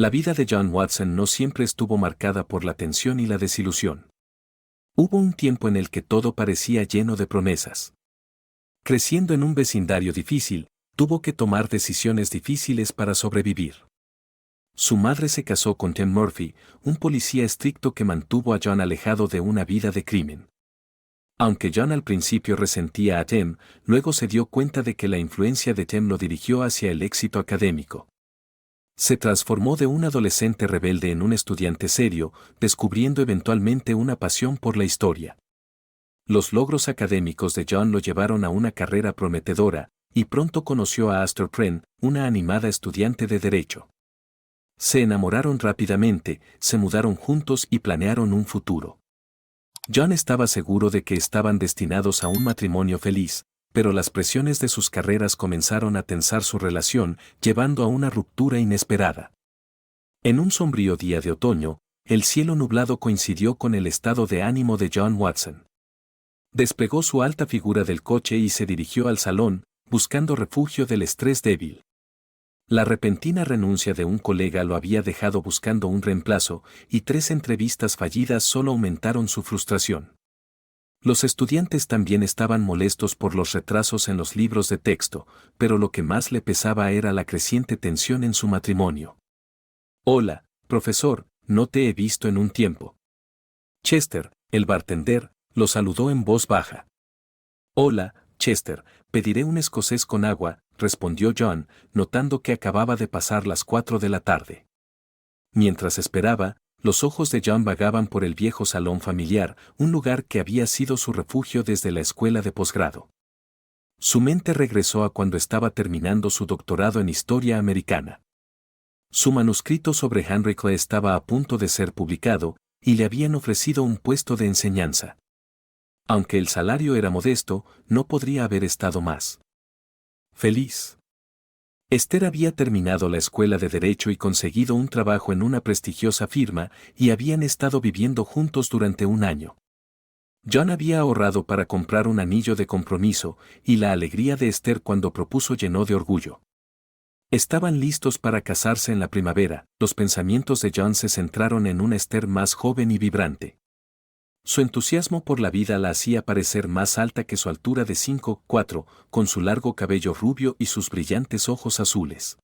La vida de John Watson no siempre estuvo marcada por la tensión y la desilusión. Hubo un tiempo en el que todo parecía lleno de promesas. Creciendo en un vecindario difícil, tuvo que tomar decisiones difíciles para sobrevivir. Su madre se casó con Tim Murphy, un policía estricto que mantuvo a John alejado de una vida de crimen. Aunque John al principio resentía a Tim, luego se dio cuenta de que la influencia de Tim lo dirigió hacia el éxito académico. Se transformó de un adolescente rebelde en un estudiante serio, descubriendo eventualmente una pasión por la historia. Los logros académicos de John lo llevaron a una carrera prometedora, y pronto conoció a Astor Prehn, una animada estudiante de Derecho. Se enamoraron rápidamente, se mudaron juntos y planearon un futuro. John estaba seguro de que estaban destinados a un matrimonio feliz, pero las presiones de sus carreras comenzaron a tensar su relación, llevando a una ruptura inesperada. En un sombrío día de otoño, el cielo nublado coincidió con el estado de ánimo de John Watson. Desplegó su alta figura del coche y se dirigió al salón, buscando refugio del estrés débil. La repentina renuncia de un colega lo había dejado buscando un reemplazo, y 3 entrevistas fallidas solo aumentaron su frustración. Los estudiantes también estaban molestos por los retrasos en los libros de texto, pero lo que más le pesaba era la creciente tensión en su matrimonio. «Hola, profesor, no te he visto en un tiempo». Chester, el bartender, lo saludó en voz baja. «Hola, Chester, pediré un escocés con agua», respondió John, notando que acababa de pasar las 4 de la tarde. Mientras esperaba, los ojos de John vagaban por el viejo salón familiar, un lugar que había sido su refugio desde la escuela de posgrado. Su mente regresó a cuando estaba terminando su doctorado en historia americana. Su manuscrito sobre Henry Clay estaba a punto de ser publicado, y le habían ofrecido un puesto de enseñanza. Aunque el salario era modesto, no podría haber estado más feliz. Esther había terminado la escuela de Derecho y conseguido un trabajo en una prestigiosa firma, y habían estado viviendo juntos durante un año. John había ahorrado para comprar un anillo de compromiso, y la alegría de Esther cuando propuso llenó de orgullo. Estaban listos para casarse en la primavera. Los pensamientos de John se centraron en una Esther más joven y vibrante. Su entusiasmo por la vida la hacía parecer más alta que su altura de 5'4", con su largo cabello rubio y sus brillantes ojos azules.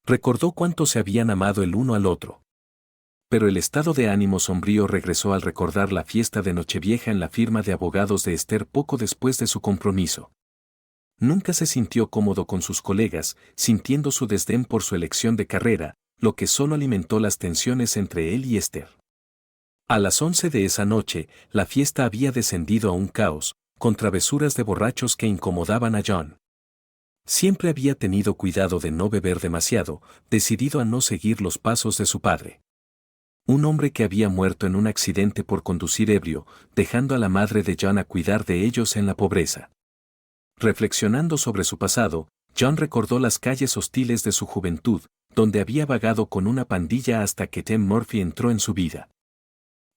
Recordó cuánto se habían amado el uno al otro. Pero el estado de ánimo sombrío regresó al recordar la fiesta de Nochevieja en la firma de abogados de Esther poco después de su compromiso. Nunca se sintió cómodo con sus colegas, sintiendo su desdén por su elección de carrera, lo que solo alimentó las tensiones entre él y Esther. A las 11 de esa noche, la fiesta había descendido a un caos, con travesuras de borrachos que incomodaban a John. Siempre había tenido cuidado de no beber demasiado, decidido a no seguir los pasos de su padre. Un hombre que había muerto en un accidente por conducir ebrio, dejando a la madre de John a cuidar de ellos en la pobreza. Reflexionando sobre su pasado, John recordó las calles hostiles de su juventud, donde había vagado con una pandilla hasta que Tim Murphy entró en su vida.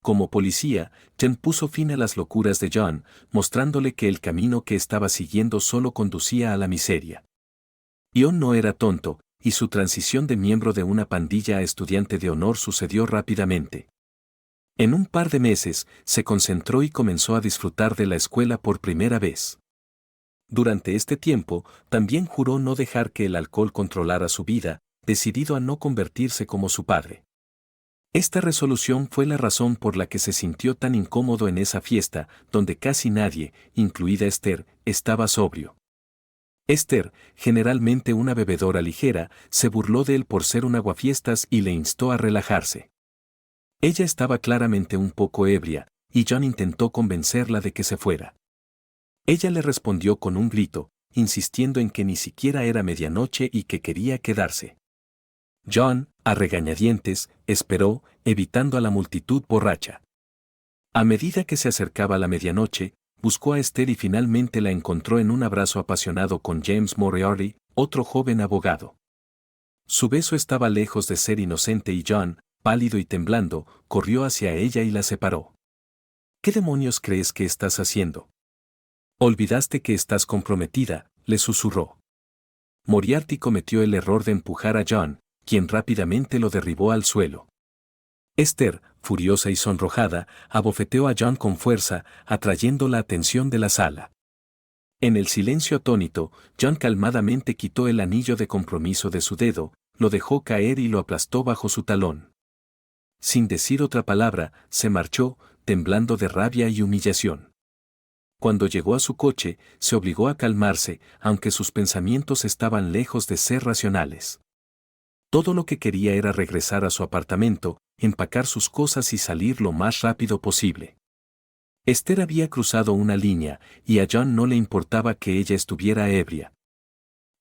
Como policía, Tim puso fin a las locuras de John, mostrándole que el camino que estaba siguiendo solo conducía a la miseria. John no era tonto, y su transición de miembro de una pandilla a estudiante de honor sucedió rápidamente. En un par de meses, se concentró y comenzó a disfrutar de la escuela por primera vez. Durante este tiempo, también juró no dejar que el alcohol controlara su vida, decidido a no convertirse como su padre. Esta resolución fue la razón por la que se sintió tan incómodo en esa fiesta, donde casi nadie, incluida Esther, estaba sobrio. Esther, generalmente una bebedora ligera, se burló de él por ser un aguafiestas y le instó a relajarse. Ella estaba claramente un poco ebria, y John intentó convencerla de que se fuera. Ella le respondió con un grito, insistiendo en que ni siquiera era medianoche y que quería quedarse. John, a regañadientes, esperó, evitando a la multitud borracha. A medida que se acercaba la medianoche, buscó a Esther y finalmente la encontró en un abrazo apasionado con James Moriarty, otro joven abogado. Su beso estaba lejos de ser inocente y John, pálido y temblando, corrió hacia ella y la separó. ¿Qué demonios crees que estás haciendo? Olvidaste que estás comprometida, le susurró. Moriarty cometió el error de empujar a John, quien rápidamente lo derribó al suelo. Esther, furiosa y sonrojada, abofeteó a John con fuerza, atrayendo la atención de la sala. En el silencio atónito, John calmadamente quitó el anillo de compromiso de su dedo, lo dejó caer y lo aplastó bajo su talón. Sin decir otra palabra, se marchó, temblando de rabia y humillación. Cuando llegó a su coche, se obligó a calmarse, aunque sus pensamientos estaban lejos de ser racionales. Todo lo que quería era regresar a su apartamento, empacar sus cosas y salir lo más rápido posible. Esther había cruzado una línea, y a John no le importaba que ella estuviera ebria.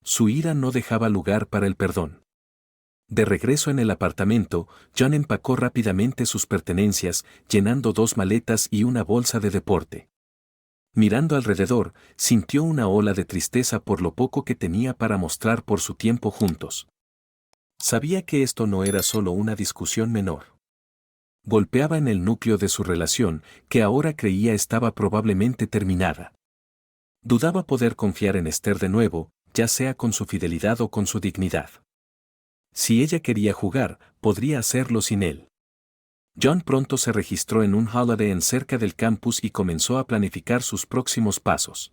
Su ira no dejaba lugar para el perdón. De regreso en el apartamento, John empacó rápidamente sus pertenencias, llenando 2 maletas y una bolsa de deporte. Mirando alrededor, sintió una ola de tristeza por lo poco que tenía para mostrar por su tiempo juntos. Sabía que esto no era solo una discusión menor. Golpeaba en el núcleo de su relación, que ahora creía estaba probablemente terminada. Dudaba poder confiar en Esther de nuevo, ya sea con su fidelidad o con su dignidad. Si ella quería jugar, podría hacerlo sin él. John pronto se registró en un Holiday Inn cerca del campus y comenzó a planificar sus próximos pasos.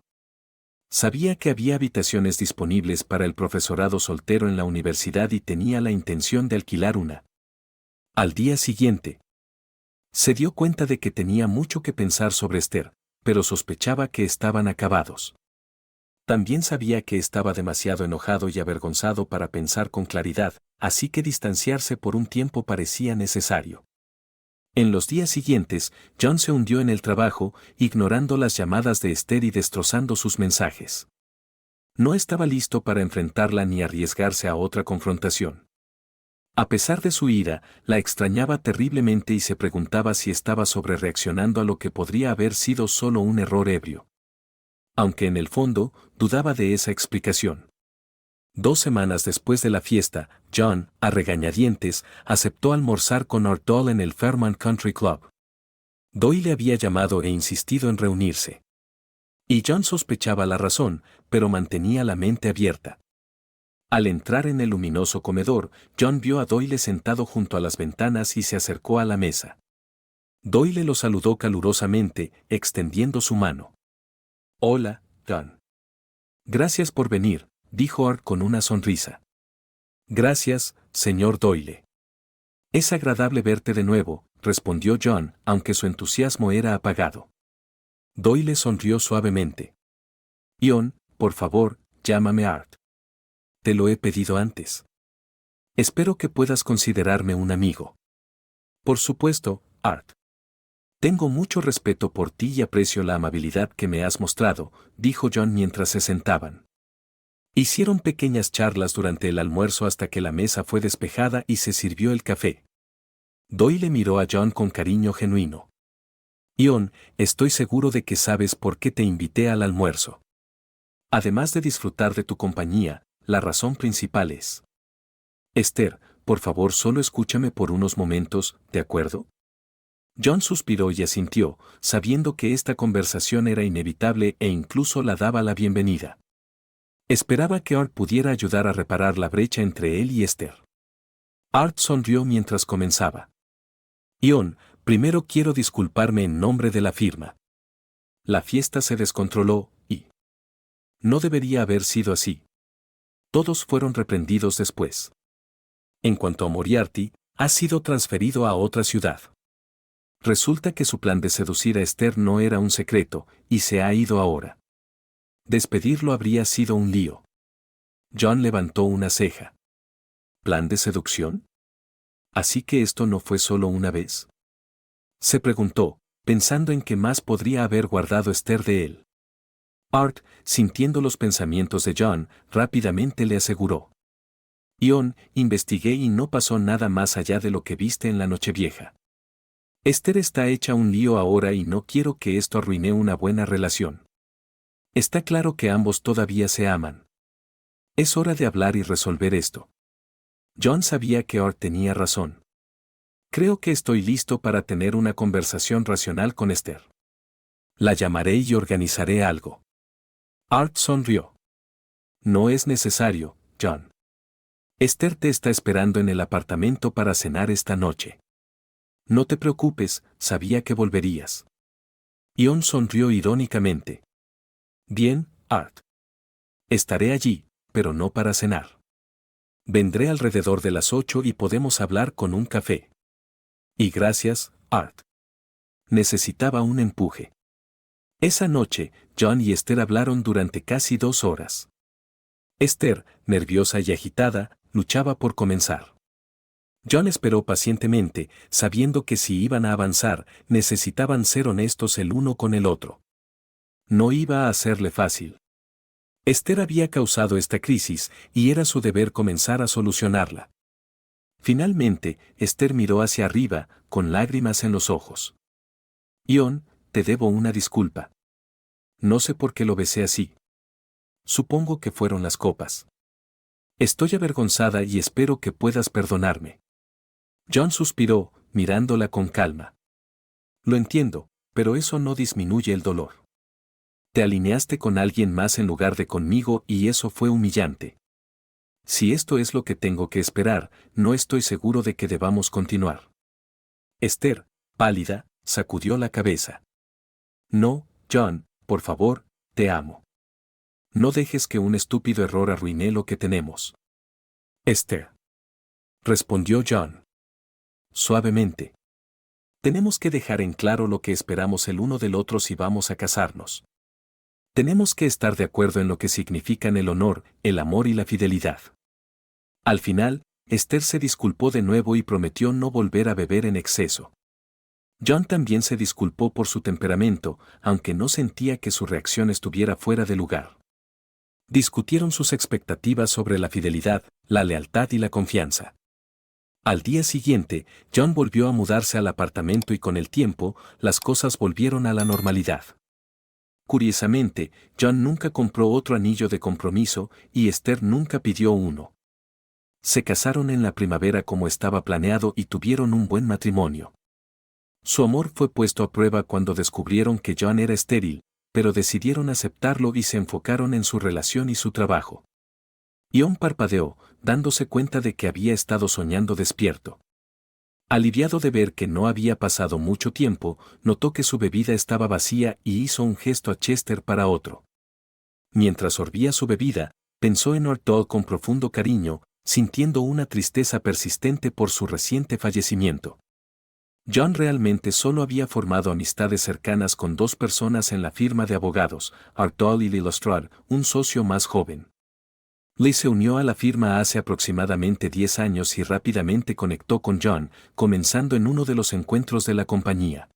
Sabía que había habitaciones disponibles para el profesorado soltero en la universidad y tenía la intención de alquilar una. Al día siguiente, se dio cuenta de que tenía mucho que pensar sobre Esther, pero sospechaba que estaban acabados. También sabía que estaba demasiado enojado y avergonzado para pensar con claridad, así que distanciarse por un tiempo parecía necesario. En los días siguientes, John se hundió en el trabajo, ignorando las llamadas de Esther y destrozando sus mensajes. No estaba listo para enfrentarla ni arriesgarse a otra confrontación. A pesar de su ira, la extrañaba terriblemente y se preguntaba si estaba sobrereaccionando a lo que podría haber sido solo un error ebrio. Aunque en el fondo, dudaba de esa explicación. 2 semanas después de la fiesta, John, a regañadientes, aceptó almorzar con Art Doyle en el Fairmont Country Club. Doyle había llamado e insistido en reunirse. Y John sospechaba la razón, pero mantenía la mente abierta. Al entrar en el luminoso comedor, John vio a Doyle sentado junto a las ventanas y se acercó a la mesa. Doyle lo saludó calurosamente, extendiendo su mano. «Hola, John. Gracias por venir», dijo Art con una sonrisa. «Gracias, señor Doyle». «Es agradable verte de nuevo», respondió John, aunque su entusiasmo era apagado. Doyle sonrió suavemente. «John, por favor, llámame Art. Te lo he pedido antes. Espero que puedas considerarme un amigo». «Por supuesto, Art. Tengo mucho respeto por ti y aprecio la amabilidad que me has mostrado», dijo John mientras se sentaban. Hicieron pequeñas charlas durante el almuerzo hasta que la mesa fue despejada y se sirvió el café. Doyle miró a John con cariño genuino. «John, estoy seguro de que sabes por qué te invité al almuerzo. Además de disfrutar de tu compañía, la razón principal es... Esther, por favor solo escúchame por unos momentos, ¿de acuerdo?» John suspiró y asintió, sabiendo que esta conversación era inevitable e incluso la daba la bienvenida. Esperaba que Art pudiera ayudar a reparar la brecha entre él y Esther. Art sonrió mientras comenzaba. «John, primero quiero disculparme en nombre de la firma. La fiesta se descontroló, y... no debería haber sido así». Todos fueron reprendidos después. En cuanto a Moriarty, ha sido transferido a otra ciudad. Resulta que su plan de seducir a Esther no era un secreto, y se ha ido ahora. Despedirlo habría sido un lío. John levantó una ceja. ¿Plan de seducción? ¿Así que esto no fue solo una vez?, se preguntó, pensando en qué más podría haber guardado Esther de él. Art, sintiendo los pensamientos de John, rápidamente le aseguró. «John, investigué y no pasó nada más allá de lo que viste en la Nochevieja. Esther está hecha un lío ahora y no quiero que esto arruine una buena relación. Está claro que ambos todavía se aman. Es hora de hablar y resolver esto». John sabía que Art tenía razón. «Creo que estoy listo para tener una conversación racional con Esther. La llamaré y organizaré algo». Art sonrió. «No es necesario, John. Esther te está esperando en el apartamento para cenar esta noche. No te preocupes, sabía que volverías. Ion sonrió irónicamente. Bien, Art. Estaré allí, pero no para cenar. Vendré alrededor de las 8 y podemos hablar con un café. Y gracias, Art. Necesitaba un empuje. Esa noche, John y Esther hablaron durante casi 2 horas. Esther, nerviosa y agitada, luchaba por comenzar. John esperó pacientemente, sabiendo que si iban a avanzar, necesitaban ser honestos el uno con el otro. No iba a hacerle fácil. Esther había causado esta crisis, y era su deber comenzar a solucionarla. Finalmente, Esther miró hacia arriba, con lágrimas en los ojos. Ion, te debo una disculpa. No sé por qué lo besé así. Supongo que fueron las copas. Estoy avergonzada y espero que puedas perdonarme. John suspiró, mirándola con calma. Lo entiendo, pero eso no disminuye el dolor. Te alineaste con alguien más en lugar de conmigo y eso fue humillante. Si esto es lo que tengo que esperar, no estoy seguro de que debamos continuar. Esther, pálida, sacudió la cabeza. No, John, por favor, te amo. No dejes que un estúpido error arruine lo que tenemos. Esther. Respondió John. Suavemente. Tenemos que dejar en claro lo que esperamos el uno del otro si vamos a casarnos. Tenemos que estar de acuerdo en lo que significan el honor, el amor y la fidelidad. Al final, Esther se disculpó de nuevo y prometió no volver a beber en exceso. John también se disculpó por su temperamento, aunque no sentía que su reacción estuviera fuera de lugar. Discutieron sus expectativas sobre la fidelidad, la lealtad y la confianza. Al día siguiente, John volvió a mudarse al apartamento y con el tiempo, las cosas volvieron a la normalidad. Curiosamente, John nunca compró otro anillo de compromiso y Esther nunca pidió uno. Se casaron en la primavera como estaba planeado y tuvieron un buen matrimonio. Su amor fue puesto a prueba cuando descubrieron que John era estéril, pero decidieron aceptarlo y se enfocaron en su relación y su trabajo. Ion parpadeó, dándose cuenta de que había estado soñando despierto. Aliviado de ver que no había pasado mucho tiempo, notó que su bebida estaba vacía y hizo un gesto a Chester para otro. Mientras sorbía su bebida, pensó en Artaud con profundo cariño, sintiendo una tristeza persistente por su reciente fallecimiento. John realmente solo había formado amistades cercanas con 2 personas en la firma de abogados, Artaud y Lestrade, un socio más joven. Lee se unió a la firma hace aproximadamente 10 años y rápidamente conectó con John, comenzando en uno de los encuentros de la compañía.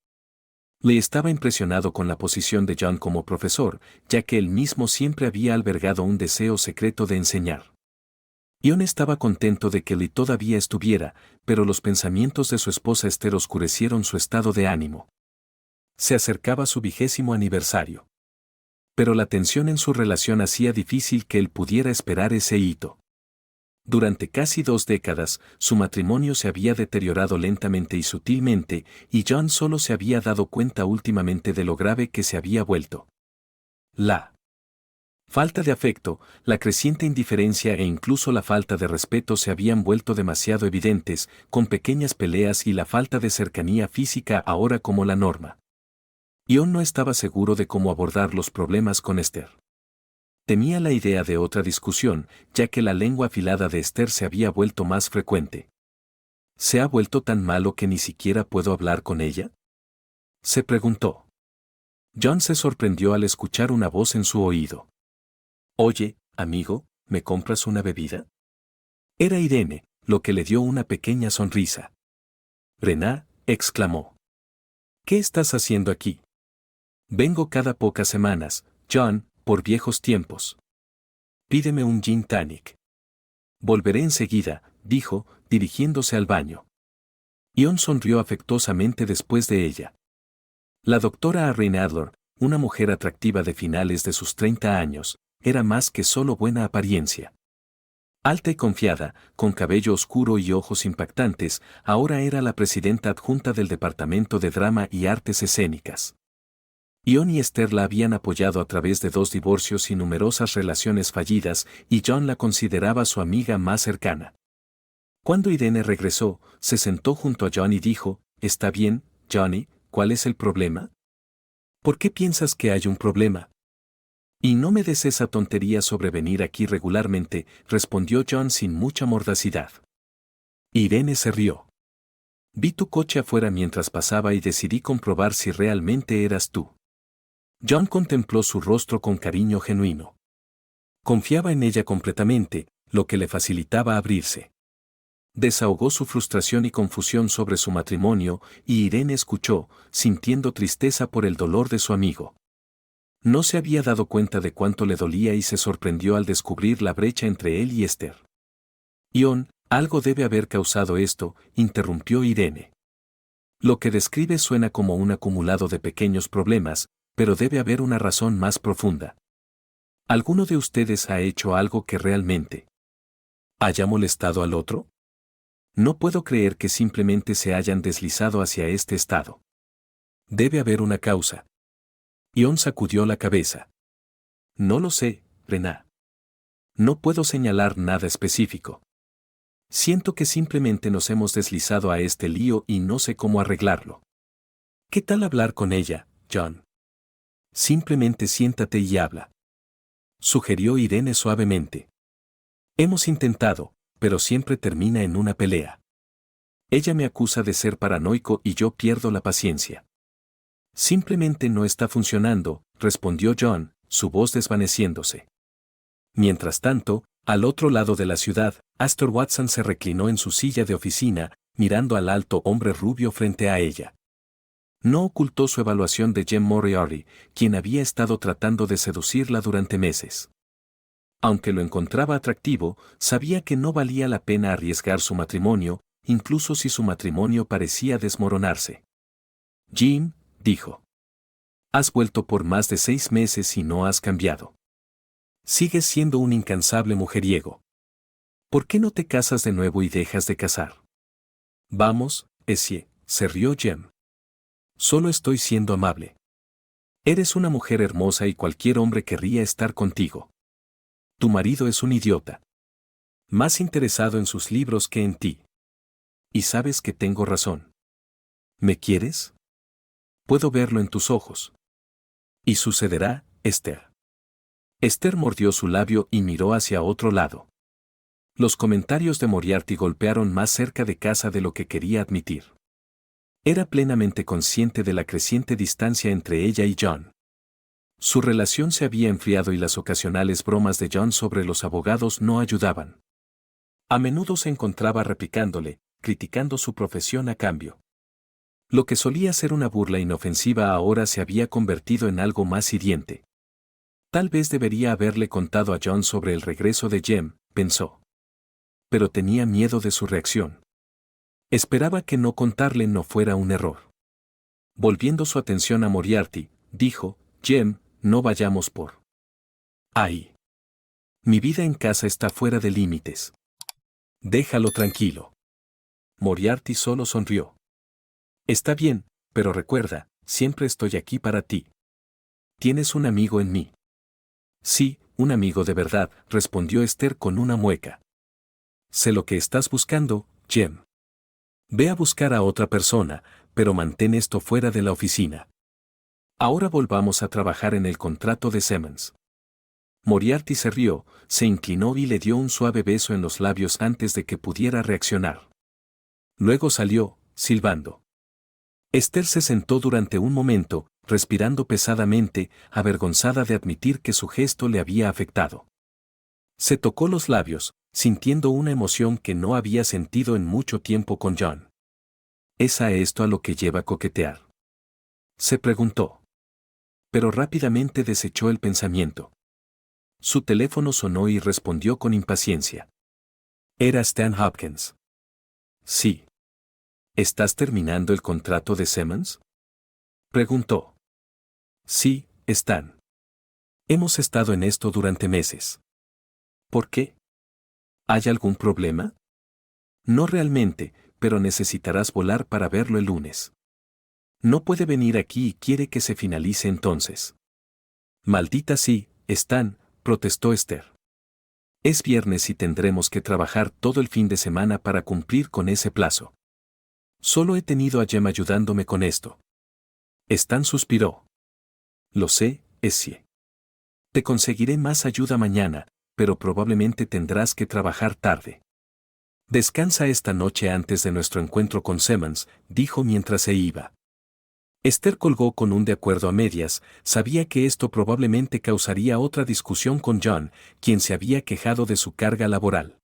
Lee estaba impresionado con la posición de John como profesor, ya que él mismo siempre había albergado un deseo secreto de enseñar. Ion estaba contento de que Lee todavía estuviera, pero los pensamientos de su esposa Esther oscurecieron su estado de ánimo. Se acercaba su 20º aniversario. Pero la tensión en su relación hacía difícil que él pudiera esperar ese hito. Durante casi 2 décadas, su matrimonio se había deteriorado lentamente y sutilmente, y John solo se había dado cuenta últimamente de lo grave que se había vuelto. La falta de afecto, la creciente indiferencia e incluso la falta de respeto se habían vuelto demasiado evidentes, con pequeñas peleas y la falta de cercanía física ahora como la norma. Ion no estaba seguro de cómo abordar los problemas con Esther. Temía la idea de otra discusión, ya que la lengua afilada de Esther se había vuelto más frecuente. ¿Se ha vuelto tan malo que ni siquiera puedo hablar con ella?, se preguntó. John se sorprendió al escuchar una voz en su oído. Oye, amigo, ¿me compras una bebida? Era Irene, lo que le dio una pequeña sonrisa. Brenna, exclamó. ¿Qué estás haciendo aquí? Vengo cada pocas semanas, John, por viejos tiempos. Pídeme un gin tonic. Volveré enseguida, dijo, dirigiéndose al baño. Ion sonrió afectuosamente después de ella. La doctora Irene Adler, una mujer atractiva de finales de sus 30 años, era más que solo buena apariencia. Alta y confiada, con cabello oscuro y ojos impactantes, ahora era la presidenta adjunta del Departamento de Drama y Artes Escénicas. Ion y Esther la habían apoyado a través de 2 divorcios y numerosas relaciones fallidas, y John la consideraba su amiga más cercana. Cuando Irene regresó, se sentó junto a John y dijo, «Está bien, Johnny, ¿cuál es el problema? ¿Por qué piensas que hay un problema?» «Y no me des esa tontería sobre venir aquí regularmente», respondió John sin mucha mordacidad. Irene se rió. «Vi tu coche afuera mientras pasaba y decidí comprobar si realmente eras tú». John contempló su rostro con cariño genuino. Confiaba en ella completamente, lo que le facilitaba abrirse. Desahogó su frustración y confusión sobre su matrimonio, y Irene escuchó, sintiendo tristeza por el dolor de su amigo. No se había dado cuenta de cuánto le dolía y se sorprendió al descubrir la brecha entre él y Esther. «Ion, algo debe haber causado esto», interrumpió Irene. «Lo que describe suena como un acumulado de pequeños problemas, pero debe haber una razón más profunda. ¿Alguno de ustedes ha hecho algo que realmente haya molestado al otro? No puedo creer que simplemente se hayan deslizado hacia este estado. Debe haber una causa». Ion sacudió la cabeza. «No lo sé, Rená. No puedo señalar nada específico. Siento que simplemente nos hemos deslizado a este lío y no sé cómo arreglarlo. ¿Qué tal hablar con ella, John? Simplemente siéntate y habla», sugirió Irene suavemente. «Hemos intentado, pero siempre termina en una pelea. Ella me acusa de ser paranoico y yo pierdo la paciencia». «Simplemente no está funcionando», respondió John, su voz desvaneciéndose. Mientras tanto, al otro lado de la ciudad, Astor Watson se reclinó en su silla de oficina, mirando al alto hombre rubio frente a ella. No ocultó su evaluación de Jem Moriarty, quien había estado tratando de seducirla durante meses. Aunque lo encontraba atractivo, sabía que no valía la pena arriesgar su matrimonio, incluso si su matrimonio parecía desmoronarse. «Jim», dijo. «Has vuelto por más de 6 meses y no has cambiado. Sigues siendo un incansable mujeriego. ¿Por qué no te casas de nuevo y dejas de cazar?» «Vamos, Essie», se rió Jem. «Solo estoy siendo amable. Eres una mujer hermosa y cualquier hombre querría estar contigo. Tu marido es un idiota. Más interesado en sus libros que en ti. Y sabes que tengo razón. ¿Me quieres? Puedo verlo en tus ojos». «Y sucederá, Esther». Esther mordió su labio y miró hacia otro lado. Los comentarios de Moriarty golpearon más cerca de casa de lo que quería admitir. Era plenamente consciente de la creciente distancia entre ella y John. Su relación se había enfriado y las ocasionales bromas de John sobre los abogados no ayudaban. A menudo se encontraba replicándole, criticando su profesión a cambio. Lo que solía ser una burla inofensiva ahora se había convertido en algo más hiriente. Tal vez debería haberle contado a John sobre el regreso de Jem, pensó. Pero tenía miedo de su reacción. Esperaba que no contarle no fuera un error. Volviendo su atención a Moriarty, dijo, «Jem, no vayamos por ahí. Mi vida en casa está fuera de límites. Déjalo tranquilo». Moriarty solo sonrió. «Está bien, pero recuerda, siempre estoy aquí para ti. Tienes un amigo en mí». «Sí, un amigo de verdad», respondió Esther con una mueca. «Sé lo que estás buscando, Jem. Ve a buscar a otra persona, pero mantén esto fuera de la oficina. Ahora volvamos a trabajar en el contrato de Simmons». Moriarty se rió, se inclinó y le dio un suave beso en los labios antes de que pudiera reaccionar. Luego salió, silbando. Esther se sentó durante un momento, respirando pesadamente, avergonzada de admitir que su gesto le había afectado. Se tocó los labios, sintiendo una emoción que no había sentido en mucho tiempo con John. ¿Es a esto a lo que lleva coquetear?, se preguntó. Pero rápidamente desechó el pensamiento. Su teléfono sonó y respondió con impaciencia. Era Stan Hopkins. «Sí. ¿Estás terminando el contrato de Simmons?», preguntó. «Sí, Stan. Hemos estado en esto durante meses». «¿Por qué? ¿Hay algún problema?». «No realmente, pero necesitarás volar para verlo el lunes». No puede venir aquí y quiere que se finalice entonces. Maldita sí, Stan, protestó Esther. Es viernes y tendremos que trabajar todo el fin de semana para cumplir con ese plazo. Solo he tenido a Jem ayudándome con esto. Stan suspiró. Lo sé, Essie. Te conseguiré más ayuda mañana, pero probablemente tendrás que trabajar tarde. Descansa esta noche antes de nuestro encuentro con Simmons, dijo mientras se iba. Esther colgó con un de acuerdo a medias, sabía que esto probablemente causaría otra discusión con John, quien se había quejado de su carga laboral.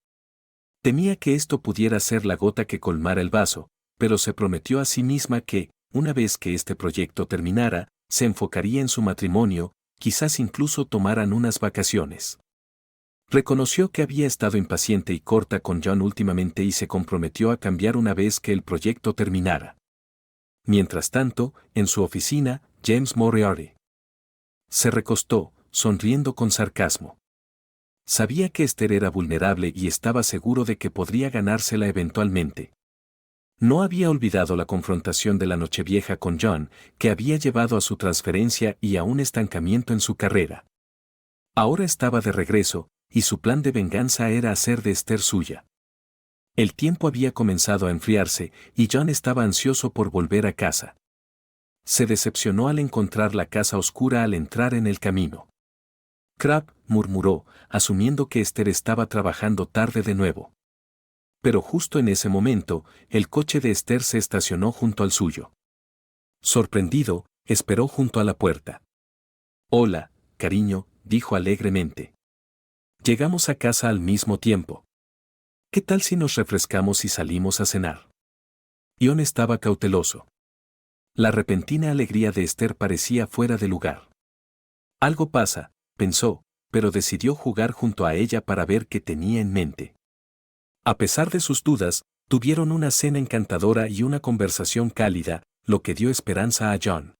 Temía que esto pudiera ser la gota que colmara el vaso, pero se prometió a sí misma que, una vez que este proyecto terminara, se enfocaría en su matrimonio, quizás incluso tomaran unas vacaciones. Reconoció que había estado impaciente y corta con John últimamente y se comprometió a cambiar una vez que el proyecto terminara. Mientras tanto, en su oficina, James Moriarty se recostó, sonriendo con sarcasmo. Sabía que Esther era vulnerable y estaba seguro de que podría ganársela eventualmente. No había olvidado la confrontación de la Nochevieja con John, que había llevado a su transferencia y a un estancamiento en su carrera. Ahora estaba de regreso, y su plan de venganza era hacer de Esther suya. El tiempo había comenzado a enfriarse, y John estaba ansioso por volver a casa. Se decepcionó al encontrar la casa oscura al entrar en el camino. Crab, murmuró, asumiendo que Esther estaba trabajando tarde de nuevo. Pero justo en ese momento, el coche de Esther se estacionó junto al suyo. Sorprendido, esperó junto a la puerta. Hola, cariño, dijo alegremente. Llegamos a casa al mismo tiempo. ¿Qué tal si nos refrescamos y salimos a cenar? John estaba cauteloso. La repentina alegría de Esther parecía fuera de lugar. Algo pasa, pensó, pero decidió jugar junto a ella para ver qué tenía en mente. A pesar de sus dudas, tuvieron una cena encantadora y una conversación cálida, lo que dio esperanza a John.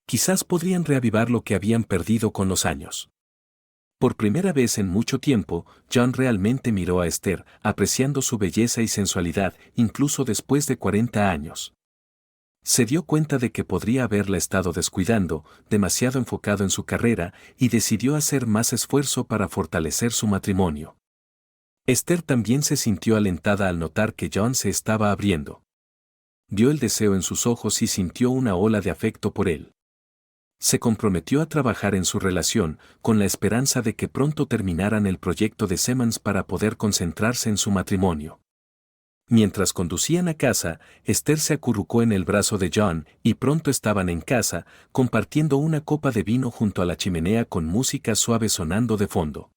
Quizás podrían reavivar lo que habían perdido con los años. Por primera vez en mucho tiempo, John realmente miró a Esther, apreciando su belleza y sensualidad, incluso después de 40 años. Se dio cuenta de que podría haberla estado descuidando, demasiado enfocado en su carrera, y decidió hacer más esfuerzo para fortalecer su matrimonio. Esther también se sintió alentada al notar que John se estaba abriendo. Vio el deseo en sus ojos y sintió una ola de afecto por él. Se comprometió a trabajar en su relación, con la esperanza de que pronto terminaran el proyecto de Simmons para poder concentrarse en su matrimonio. Mientras conducían a casa, Esther se acurrucó en el brazo de John y pronto estaban en casa, compartiendo una copa de vino junto a la chimenea con música suave sonando de fondo.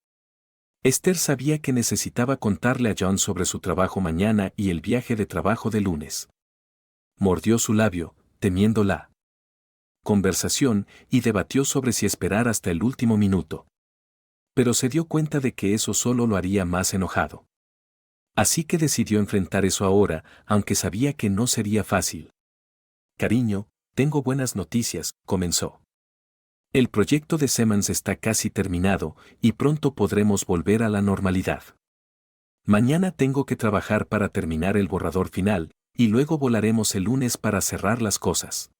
Esther sabía que necesitaba contarle a John sobre su trabajo mañana y el viaje de trabajo de lunes. Mordió su labio, temiendo la conversación, y debatió sobre si esperar hasta el último minuto. Pero se dio cuenta de que eso solo lo haría más enojado. Así que decidió enfrentar eso ahora, aunque sabía que no sería fácil. Cariño, tengo buenas noticias, comenzó. El proyecto de Simmons está casi terminado, y pronto podremos volver a la normalidad. Mañana tengo que trabajar para terminar el borrador final, y luego volaremos el lunes para cerrar las cosas.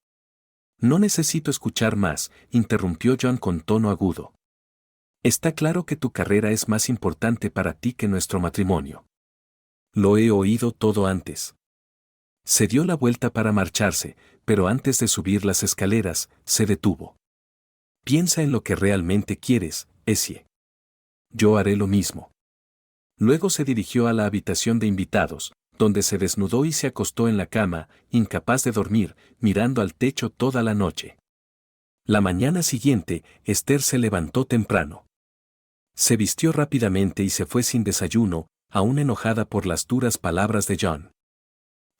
No necesito escuchar más, interrumpió John con tono agudo. Está claro que tu carrera es más importante para ti que nuestro matrimonio. Lo he oído todo antes. Se dio la vuelta para marcharse, pero antes de subir las escaleras, se detuvo. Piensa en lo que realmente quieres, Essie. Yo haré lo mismo. Luego se dirigió a la habitación de invitados, donde se desnudó y se acostó en la cama, incapaz de dormir, mirando al techo toda la noche. La mañana siguiente, Esther se levantó temprano. Se vistió rápidamente y se fue sin desayuno, aún enojada por las duras palabras de John.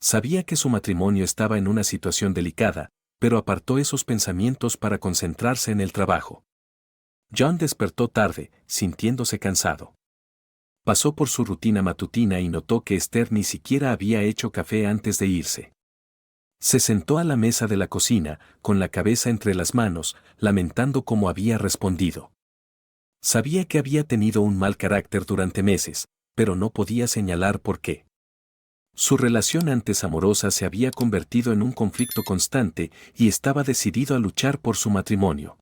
Sabía que su matrimonio estaba en una situación delicada, pero apartó esos pensamientos para concentrarse en el trabajo. John despertó tarde, sintiéndose cansado. Pasó por su rutina matutina y notó que Esther ni siquiera había hecho café antes de irse. Se sentó a la mesa de la cocina, con la cabeza entre las manos, lamentando cómo había respondido. Sabía que había tenido un mal carácter durante meses, pero no podía señalar por qué. Su relación antes amorosa se había convertido en un conflicto constante y estaba decidido a luchar por su matrimonio.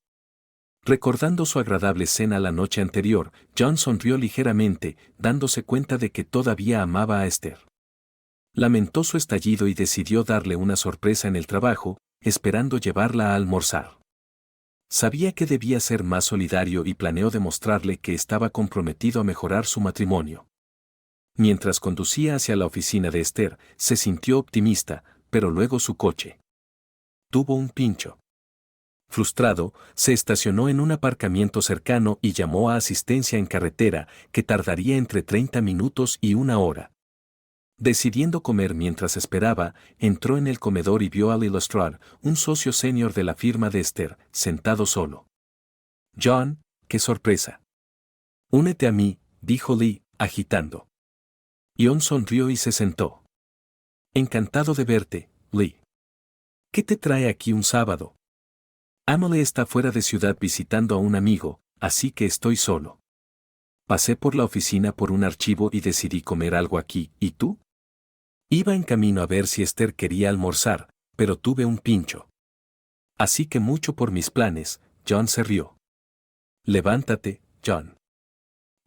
Recordando su agradable cena la noche anterior, John sonrió ligeramente, dándose cuenta de que todavía amaba a Esther. Lamentó su estallido y decidió darle una sorpresa en el trabajo, esperando llevarla a almorzar. Sabía que debía ser más solidario y planeó demostrarle que estaba comprometido a mejorar su matrimonio. Mientras conducía hacia la oficina de Esther, se sintió optimista, pero luego su coche tuvo un pincho. Frustrado, se estacionó en un aparcamiento cercano y llamó a asistencia en carretera, que tardaría entre 30 minutos y una hora. Decidiendo comer mientras esperaba, entró en el comedor y vio a Lee Lestrade, un socio senior de la firma de Esther, sentado solo. «John, qué sorpresa». «Únete a mí», dijo Lee, agitando. John sonrió y se sentó. «Encantado de verte, Lee. ¿Qué te trae aquí un sábado?» «Emily está fuera de ciudad visitando a un amigo, así que estoy solo. Pasé por la oficina por un archivo y decidí comer algo aquí, ¿y tú?» «Iba en camino a ver si Esther quería almorzar, pero tuve un pincho. Así que mucho por mis planes», John se rió. «Levántate, John.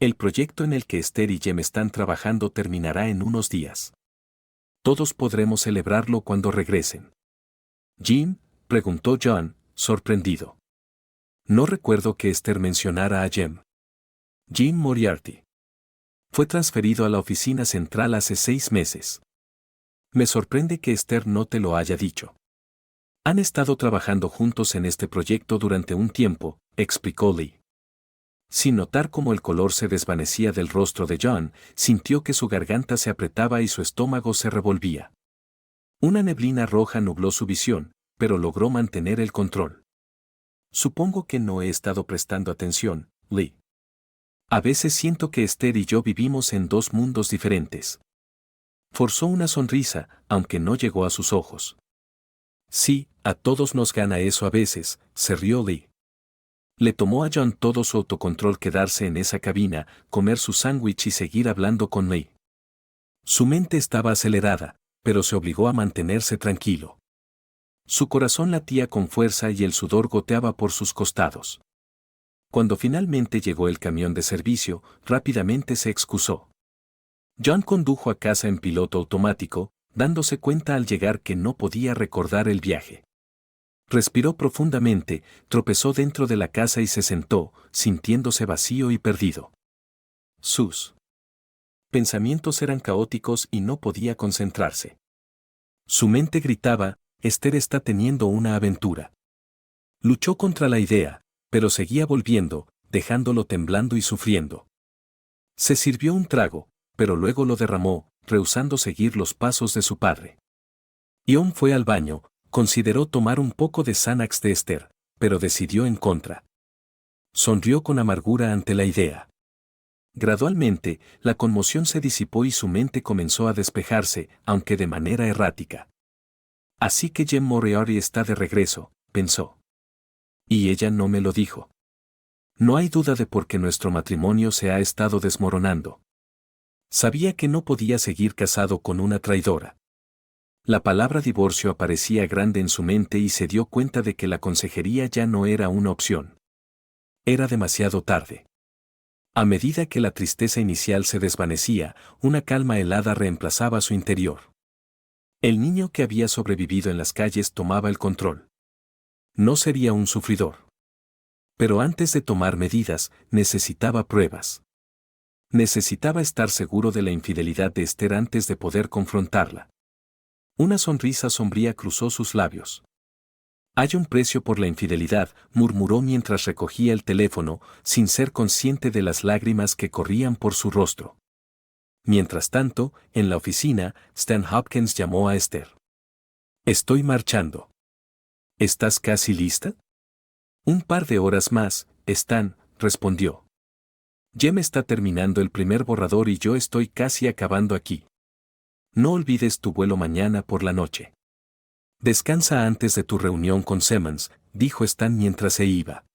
El proyecto en el que Esther y Jem están trabajando terminará en unos días. Todos podremos celebrarlo cuando regresen». «¿Jim?», preguntó John, sorprendido. «No recuerdo que Esther mencionara a Jem». «Jim Moriarty. Fue transferido a la oficina central hace 6 meses. Me sorprende que Esther no te lo haya dicho. Han estado trabajando juntos en este proyecto durante un tiempo», explicó Lee. Sin notar cómo el color se desvanecía del rostro de John, sintió que su garganta se apretaba y su estómago se revolvía. Una neblina roja nubló su visión, pero logró mantener el control. «Supongo que no he estado prestando atención, Lee. A veces siento que Esther y yo vivimos en 2 mundos diferentes». Forzó una sonrisa, aunque no llegó a sus ojos. «Sí, a todos nos gana eso a veces», se rió Lee. Le tomó a John todo su autocontrol quedarse en esa cabina, comer su sándwich y seguir hablando con Lee. Su mente estaba acelerada, pero se obligó a mantenerse tranquilo. Su corazón latía con fuerza y el sudor goteaba por sus costados. Cuando finalmente llegó el camión de servicio, rápidamente se excusó. John condujo a casa en piloto automático, dándose cuenta al llegar que no podía recordar el viaje. Respiró profundamente, tropezó dentro de la casa y se sentó, sintiéndose vacío y perdido. Sus pensamientos eran caóticos y no podía concentrarse. Su mente gritaba: «Esther está teniendo una aventura». Luchó contra la idea, pero seguía volviendo, dejándolo temblando y sufriendo. Se sirvió un trago, pero luego lo derramó, rehusando seguir los pasos de su padre. John fue al baño. Consideró tomar un poco de Xanax de Esther, pero decidió en contra. Sonrió con amargura ante la idea. Gradualmente, la conmoción se disipó y su mente comenzó a despejarse, aunque de manera errática. «Así que Jem Moriarty está de regreso», pensó. «Y ella no me lo dijo. No hay duda de por qué nuestro matrimonio se ha estado desmoronando. Sabía que no podía seguir casado con una traidora». La palabra divorcio aparecía grande en su mente y se dio cuenta de que la consejería ya no era una opción. Era demasiado tarde. A medida que la tristeza inicial se desvanecía, una calma helada reemplazaba su interior. El niño que había sobrevivido en las calles tomaba el control. No sería un sufridor. Pero antes de tomar medidas, necesitaba pruebas. Necesitaba estar seguro de la infidelidad de Esther antes de poder confrontarla. Una sonrisa sombría cruzó sus labios. «Hay un precio por la infidelidad», murmuró mientras recogía el teléfono, sin ser consciente de las lágrimas que corrían por su rostro. Mientras tanto, en la oficina, Stan Hopkins llamó a Esther. «Estoy marchando. ¿Estás casi lista?» «Un par de horas más, Stan», respondió. «Jem está terminando el primer borrador y yo estoy casi acabando aquí. No olvides tu vuelo mañana por la noche. Descansa antes de tu reunión con Simmons», dijo Stan mientras se iba.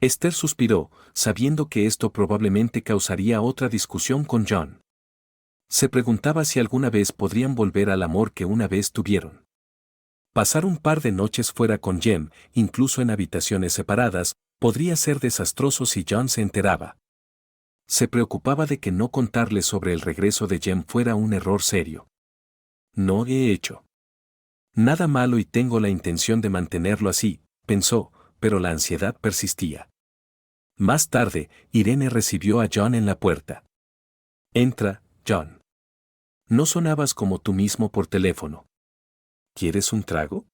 Esther suspiró, sabiendo que esto probablemente causaría otra discusión con John. Se preguntaba si alguna vez podrían volver al amor que una vez tuvieron. Pasar un par de noches fuera con Jem, incluso en habitaciones separadas, podría ser desastroso si John se enteraba. Se preocupaba de que no contarle sobre el regreso de Jem fuera un error serio. No he hecho nada malo y tengo la intención de mantenerlo así, pensó, pero la ansiedad persistía. Más tarde, Irene recibió a John en la puerta. Entra, John. No sonabas como tú mismo por teléfono. ¿Quieres un trago?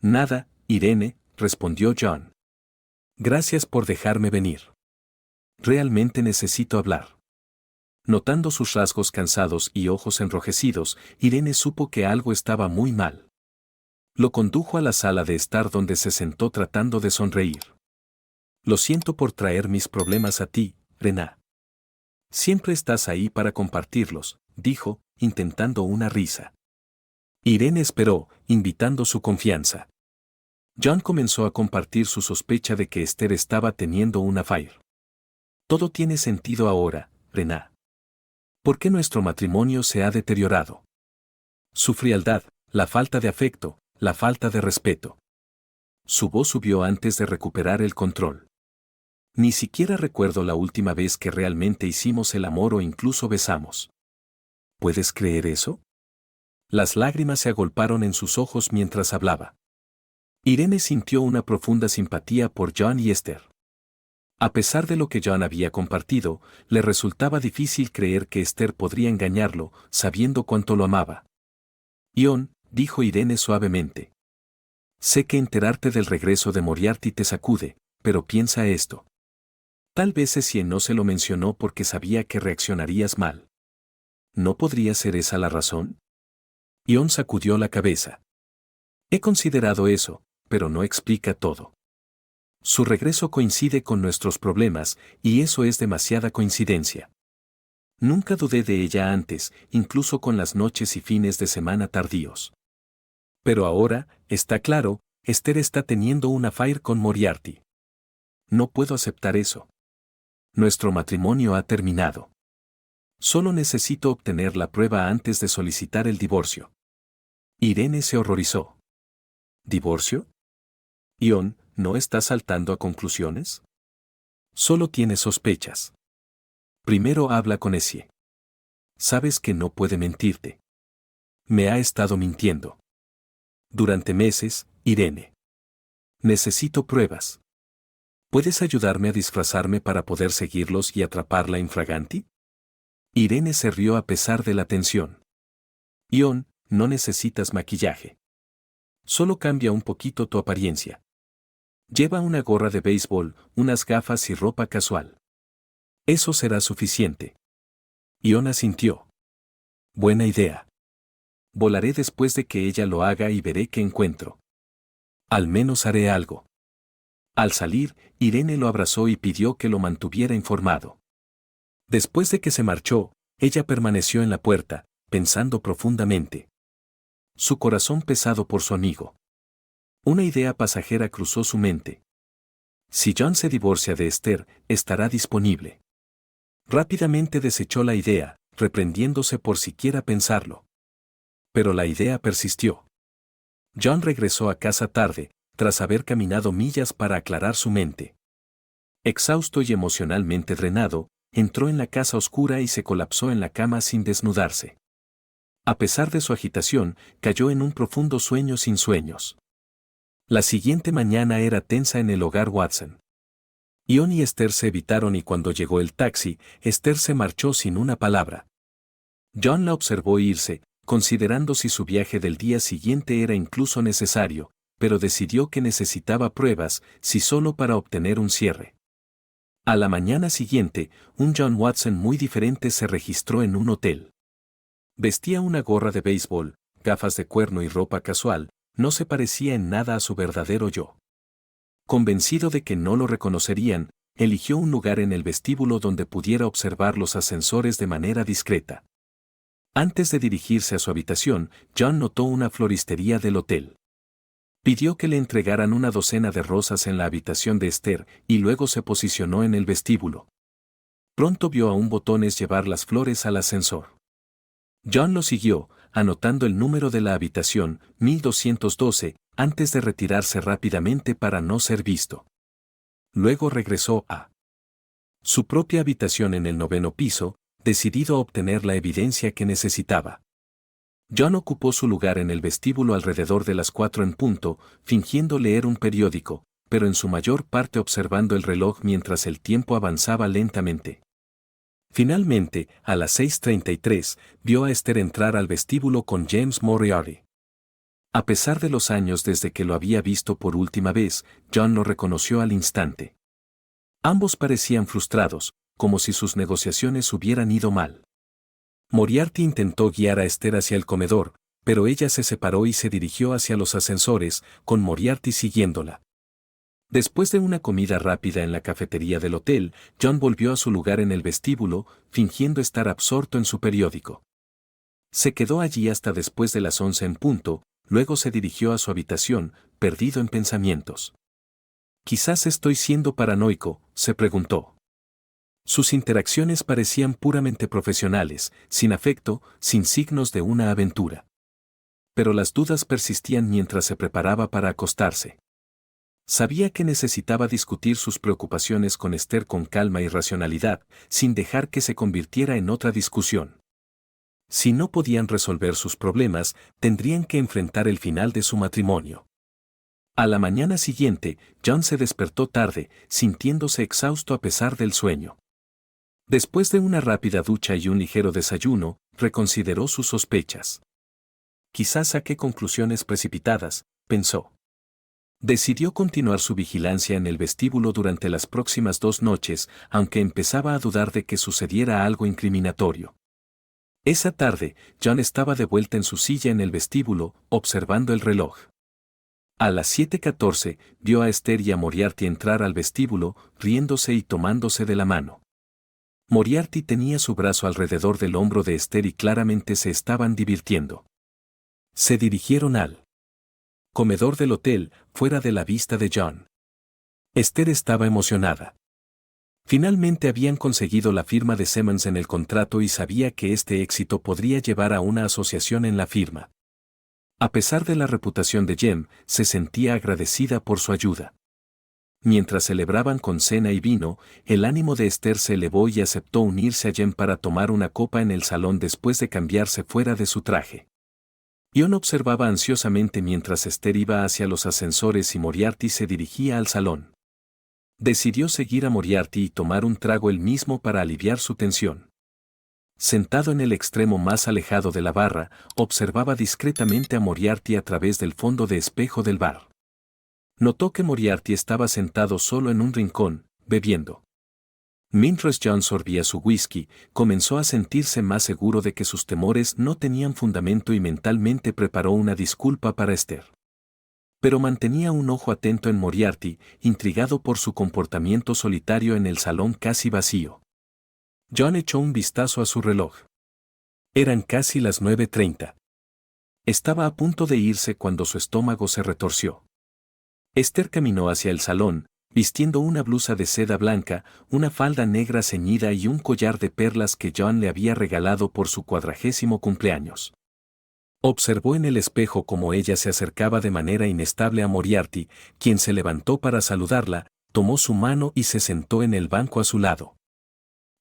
Nada, Irene, respondió John. Gracias por dejarme venir. Realmente necesito hablar. Notando sus rasgos cansados y ojos enrojecidos, Irene supo que algo estaba muy mal. Lo condujo a la sala de estar donde se sentó tratando de sonreír. Lo siento por traer mis problemas a ti, Rená. Siempre estás ahí para compartirlos, dijo, intentando una risa. Irene esperó, invitando su confianza. John comenzó a compartir su sospecha de que Esther estaba teniendo un affair. Todo tiene sentido ahora, Rená. ¿Por qué nuestro matrimonio se ha deteriorado? Su frialdad, la falta de afecto, la falta de respeto. Su voz subió antes de recuperar el control. Ni siquiera recuerdo la última vez que realmente hicimos el amor o incluso besamos. ¿Puedes creer eso? Las lágrimas se agolparon en sus ojos mientras hablaba. Irene sintió una profunda simpatía por John y Esther. A pesar de lo que John había compartido, le resultaba difícil creer que Esther podría engañarlo, sabiendo cuánto lo amaba. John, dijo Irene suavemente. Sé que enterarte del regreso de Moriarty te sacude, pero piensa esto. Tal vez Cecile no se lo mencionó porque sabía que reaccionarías mal. ¿No podría ser esa la razón? John sacudió la cabeza. He considerado eso, pero no explica todo. Su regreso coincide con nuestros problemas, y eso es demasiada coincidencia. Nunca dudé de ella antes, incluso con las noches y fines de semana tardíos. Pero ahora, está claro, Esther está teniendo un affair con Moriarty. No puedo aceptar eso. Nuestro matrimonio ha terminado. Solo necesito obtener la prueba antes de solicitar el divorcio. Irene se horrorizó. ¿Divorcio? John, ¿no estás saltando a conclusiones? Solo tienes sospechas. Primero habla con Essie. Sabes que no puede mentirte. Me ha estado mintiendo. Durante meses, Irene. Necesito pruebas. ¿Puedes ayudarme a disfrazarme para poder seguirlos y atraparla infraganti? Irene se rió a pesar de la tensión. John, no necesitas maquillaje. Solo cambia un poquito tu apariencia. Lleva una gorra de béisbol, unas gafas y ropa casual. Eso será suficiente. John asintió. Buena idea. Volaré después de que ella lo haga y veré qué encuentro. Al menos haré algo. Al salir, Irene lo abrazó y pidió que lo mantuviera informado. Después de que se marchó, ella permaneció en la puerta, pensando profundamente. Su corazón pesado por su amigo. Una idea pasajera cruzó su mente. Si John se divorcia de Esther, estará disponible. Rápidamente desechó la idea, reprendiéndose por siquiera pensarlo. Pero la idea persistió. John regresó a casa tarde, tras haber caminado millas para aclarar su mente. Exhausto y emocionalmente drenado, entró en la casa oscura y se colapsó en la cama sin desnudarse. A pesar de su agitación, cayó en un profundo sueño sin sueños. La siguiente mañana era tensa en el hogar Watson. John y Esther se evitaron y cuando llegó el taxi, Esther se marchó sin una palabra. John la observó irse, considerando si su viaje del día siguiente era incluso necesario, pero decidió que necesitaba pruebas, si solo para obtener un cierre. A la mañana siguiente, un John Watson muy diferente se registró en un hotel. Vestía una gorra de béisbol, gafas de cuerno y ropa casual, no se parecía en nada a su verdadero yo. Convencido de que no lo reconocerían, eligió un lugar en el vestíbulo donde pudiera observar los ascensores de manera discreta. Antes de dirigirse a su habitación, John notó una floristería del hotel. Pidió que le entregaran una docena de rosas en la habitación de Esther y luego se posicionó en el vestíbulo. Pronto vio a un botones llevar las flores al ascensor. John lo siguió, anotando el número de la habitación, 1212, antes de retirarse rápidamente para no ser visto. Luego regresó a su propia habitación en el 9º piso, decidido a obtener la evidencia que necesitaba. John ocupó su lugar en el vestíbulo alrededor de las 4 en punto, fingiendo leer un periódico, pero en su mayor parte observando el reloj mientras el tiempo avanzaba lentamente. Finalmente, a las 6:33, vio a Esther entrar al vestíbulo con James Moriarty. A pesar de los años desde que lo había visto por última vez, John lo reconoció al instante. Ambos parecían frustrados, como si sus negociaciones hubieran ido mal. Moriarty intentó guiar a Esther hacia el comedor, pero ella se separó y se dirigió hacia los ascensores, con Moriarty siguiéndola. Después de una comida rápida en la cafetería del hotel, John volvió a su lugar en el vestíbulo, fingiendo estar absorto en su periódico. Se quedó allí hasta después de las 11 en punto, luego se dirigió a su habitación, perdido en pensamientos. Quizás estoy siendo paranoico, se preguntó. Sus interacciones parecían puramente profesionales, sin afecto, sin signos de una aventura. Pero las dudas persistían mientras se preparaba para acostarse. Sabía que necesitaba discutir sus preocupaciones con Esther con calma y racionalidad, sin dejar que se convirtiera en otra discusión. Si no podían resolver sus problemas, tendrían que enfrentar el final de su matrimonio. A la mañana siguiente, John se despertó tarde, sintiéndose exhausto a pesar del sueño. Después de una rápida ducha y un ligero desayuno, reconsideró sus sospechas. Quizás saqué conclusiones precipitadas, pensó. Decidió continuar su vigilancia en el vestíbulo durante las próximas 2 noches, aunque empezaba a dudar de que sucediera algo incriminatorio. Esa tarde, John estaba de vuelta en su silla en el vestíbulo, observando el reloj. A las 7:14, vio a Esther y a Moriarty entrar al vestíbulo, riéndose y tomándose de la mano. Moriarty tenía su brazo alrededor del hombro de Esther y claramente se estaban divirtiendo. Se dirigieron al comedor del hotel, fuera de la vista de John. Esther estaba emocionada. Finalmente habían conseguido la firma de Simmons en el contrato y sabía que este éxito podría llevar a una asociación en la firma. A pesar de la reputación de Jem, se sentía agradecida por su ayuda. Mientras celebraban con cena y vino, el ánimo de Esther se elevó y aceptó unirse a Jem para tomar una copa en el salón después de cambiarse fuera de su traje. John observaba ansiosamente mientras Esther iba hacia los ascensores y Moriarty se dirigía al salón. Decidió seguir a Moriarty y tomar un trago él mismo para aliviar su tensión. Sentado en el extremo más alejado de la barra, observaba discretamente a Moriarty a través del fondo de espejo del bar. Notó que Moriarty estaba sentado solo en un rincón, bebiendo. Mientras John sorbía su whisky, comenzó a sentirse más seguro de que sus temores no tenían fundamento y mentalmente preparó una disculpa para Esther. Pero mantenía un ojo atento en Moriarty, intrigado por su comportamiento solitario en el salón casi vacío. John echó un vistazo a su reloj. Eran casi las 9:30. Estaba a punto de irse cuando su estómago se retorció. Esther caminó hacia el salón, vistiendo una blusa de seda blanca, una falda negra ceñida y un collar de perlas que John le había regalado por su 40º cumpleaños. Observó en el espejo cómo ella se acercaba de manera inestable a Moriarty, quien se levantó para saludarla, tomó su mano y se sentó en el banco a su lado.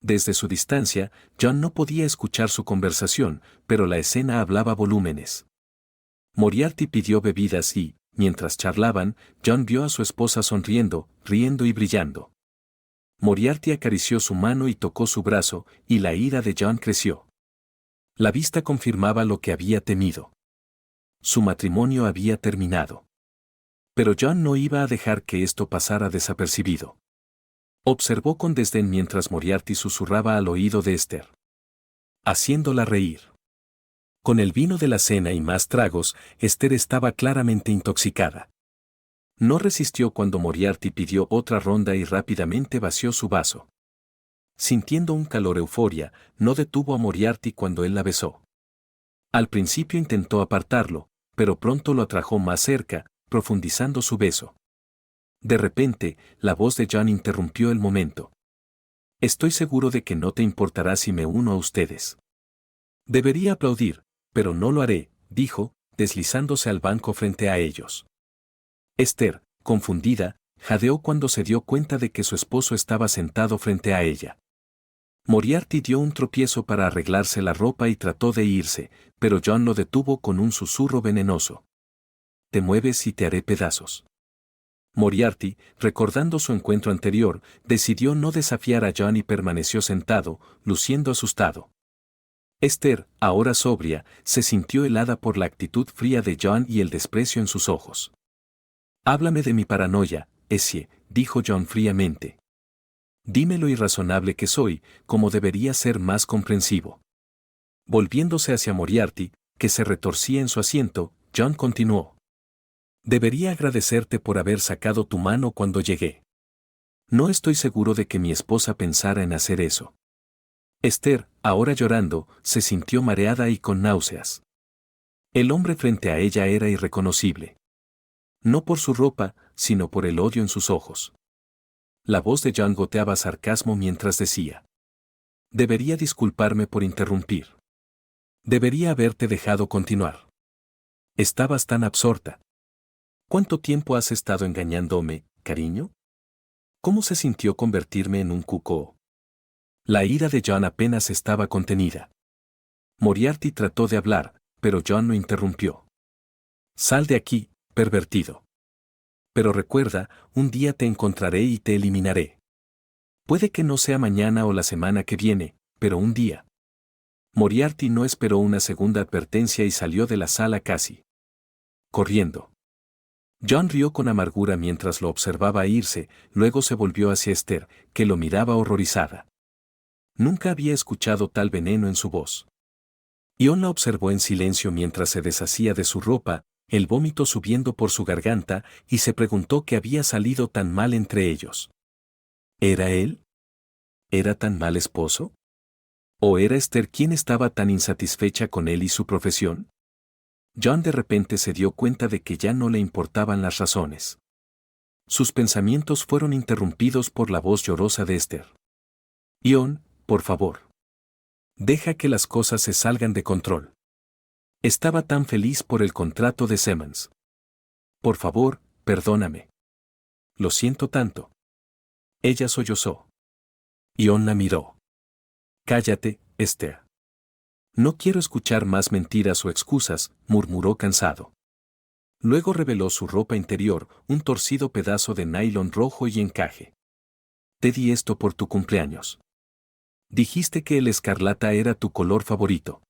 Desde su distancia, John no podía escuchar su conversación, pero la escena hablaba volúmenes. Moriarty pidió bebidas y, mientras charlaban, John vio a su esposa sonriendo, riendo y brillando. Moriarty acarició su mano y tocó su brazo, y la ira de John creció. La vista confirmaba lo que había temido. Su matrimonio había terminado. Pero John no iba a dejar que esto pasara desapercibido. Observó con desdén mientras Moriarty susurraba al oído de Esther, haciéndola reír. Con el vino de la cena y más tragos, Esther estaba claramente intoxicada. No resistió cuando Moriarty pidió otra ronda y rápidamente vació su vaso. Sintiendo un calor euforia, no detuvo a Moriarty cuando él la besó. Al principio intentó apartarlo, pero pronto lo atrajo más cerca, profundizando su beso. De repente, la voz de John interrumpió el momento. Estoy seguro de que no te importará si me uno a ustedes. Debería aplaudir, pero no lo haré, dijo, deslizándose al banco frente a ellos. Esther, confundida, jadeó cuando se dio cuenta de que su esposo estaba sentado frente a ella. Moriarty dio un tropiezo para arreglarse la ropa y trató de irse, pero John lo detuvo con un susurro venenoso. Te mueves y te haré pedazos. Moriarty, recordando su encuentro anterior, decidió no desafiar a John y permaneció sentado, luciendo asustado. Esther, ahora sobria, se sintió helada por la actitud fría de John y el desprecio en sus ojos. Háblame de mi paranoia, Essie, dijo John fríamente. Dime lo irrazonable que soy, como debería ser más comprensivo. Volviéndose hacia Moriarty, que se retorcía en su asiento, John continuó. Debería agradecerte por haber sacado tu mano cuando llegué. No estoy seguro de que mi esposa pensara en hacer eso. Esther, ahora llorando, se sintió mareada y con náuseas. El hombre frente a ella era irreconocible. No por su ropa, sino por el odio en sus ojos. La voz de John goteaba sarcasmo mientras decía. Debería disculparme por interrumpir. Debería haberte dejado continuar. Estabas tan absorta. ¿Cuánto tiempo has estado engañándome, cariño? ¿Cómo se sintió convertirme en un cuco? La ira de John apenas estaba contenida. Moriarty trató de hablar, pero John lo interrumpió. Sal de aquí, pervertido. Pero recuerda, un día te encontraré y te eliminaré. Puede que no sea mañana o la semana que viene, pero un día. Moriarty no esperó una segunda advertencia y salió de la sala casi corriendo. John rió con amargura mientras lo observaba irse, luego se volvió hacia Esther, que lo miraba horrorizada. Nunca había escuchado tal veneno en su voz. Ion la observó en silencio mientras se deshacía de su ropa, el vómito subiendo por su garganta, y se preguntó qué había salido tan mal entre ellos. ¿Era él? ¿Era tan mal esposo? ¿O era Esther quien estaba tan insatisfecha con él y su profesión? John de repente se dio cuenta de que ya no le importaban las razones. Sus pensamientos fueron interrumpidos por la voz llorosa de Esther. Ion, por favor. Deja que las cosas se salgan de control. Estaba tan feliz por el contrato de Simmons. Por favor, perdóname. Lo siento tanto. Ella sollozó. Ion la miró. Cállate, Esther. No quiero escuchar más mentiras o excusas, murmuró cansado. Luego reveló su ropa interior, un torcido pedazo de nylon rojo y encaje. Te di esto por tu cumpleaños. Dijiste que el escarlata era tu color favorito.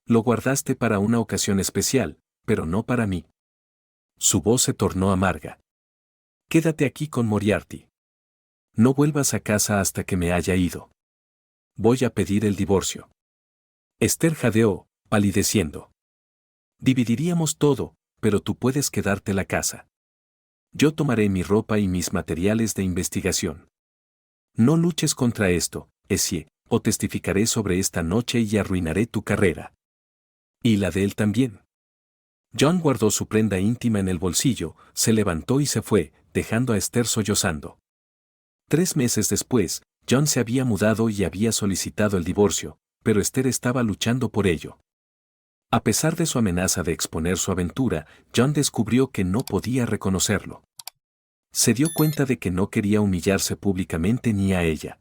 Lo guardaste para una ocasión especial, pero no para mí. Su voz se tornó amarga. Quédate aquí con Moriarty. No vuelvas a casa hasta que me haya ido. Voy a pedir el divorcio. Esther jadeó, palideciendo. Dividiríamos todo, pero tú puedes quedarte la casa. Yo tomaré mi ropa y mis materiales de investigación. No luches contra esto, Essie, o testificaré sobre esta noche y arruinaré tu carrera. Y la de él también. John guardó su prenda íntima en el bolsillo, se levantó y se fue, dejando a Esther sollozando. 3 meses después, John se había mudado y había solicitado el divorcio, pero Esther estaba luchando por ello. A pesar de su amenaza de exponer su aventura, John descubrió que no podía reconocerlo. Se dio cuenta de que no quería humillarse públicamente ni a ella.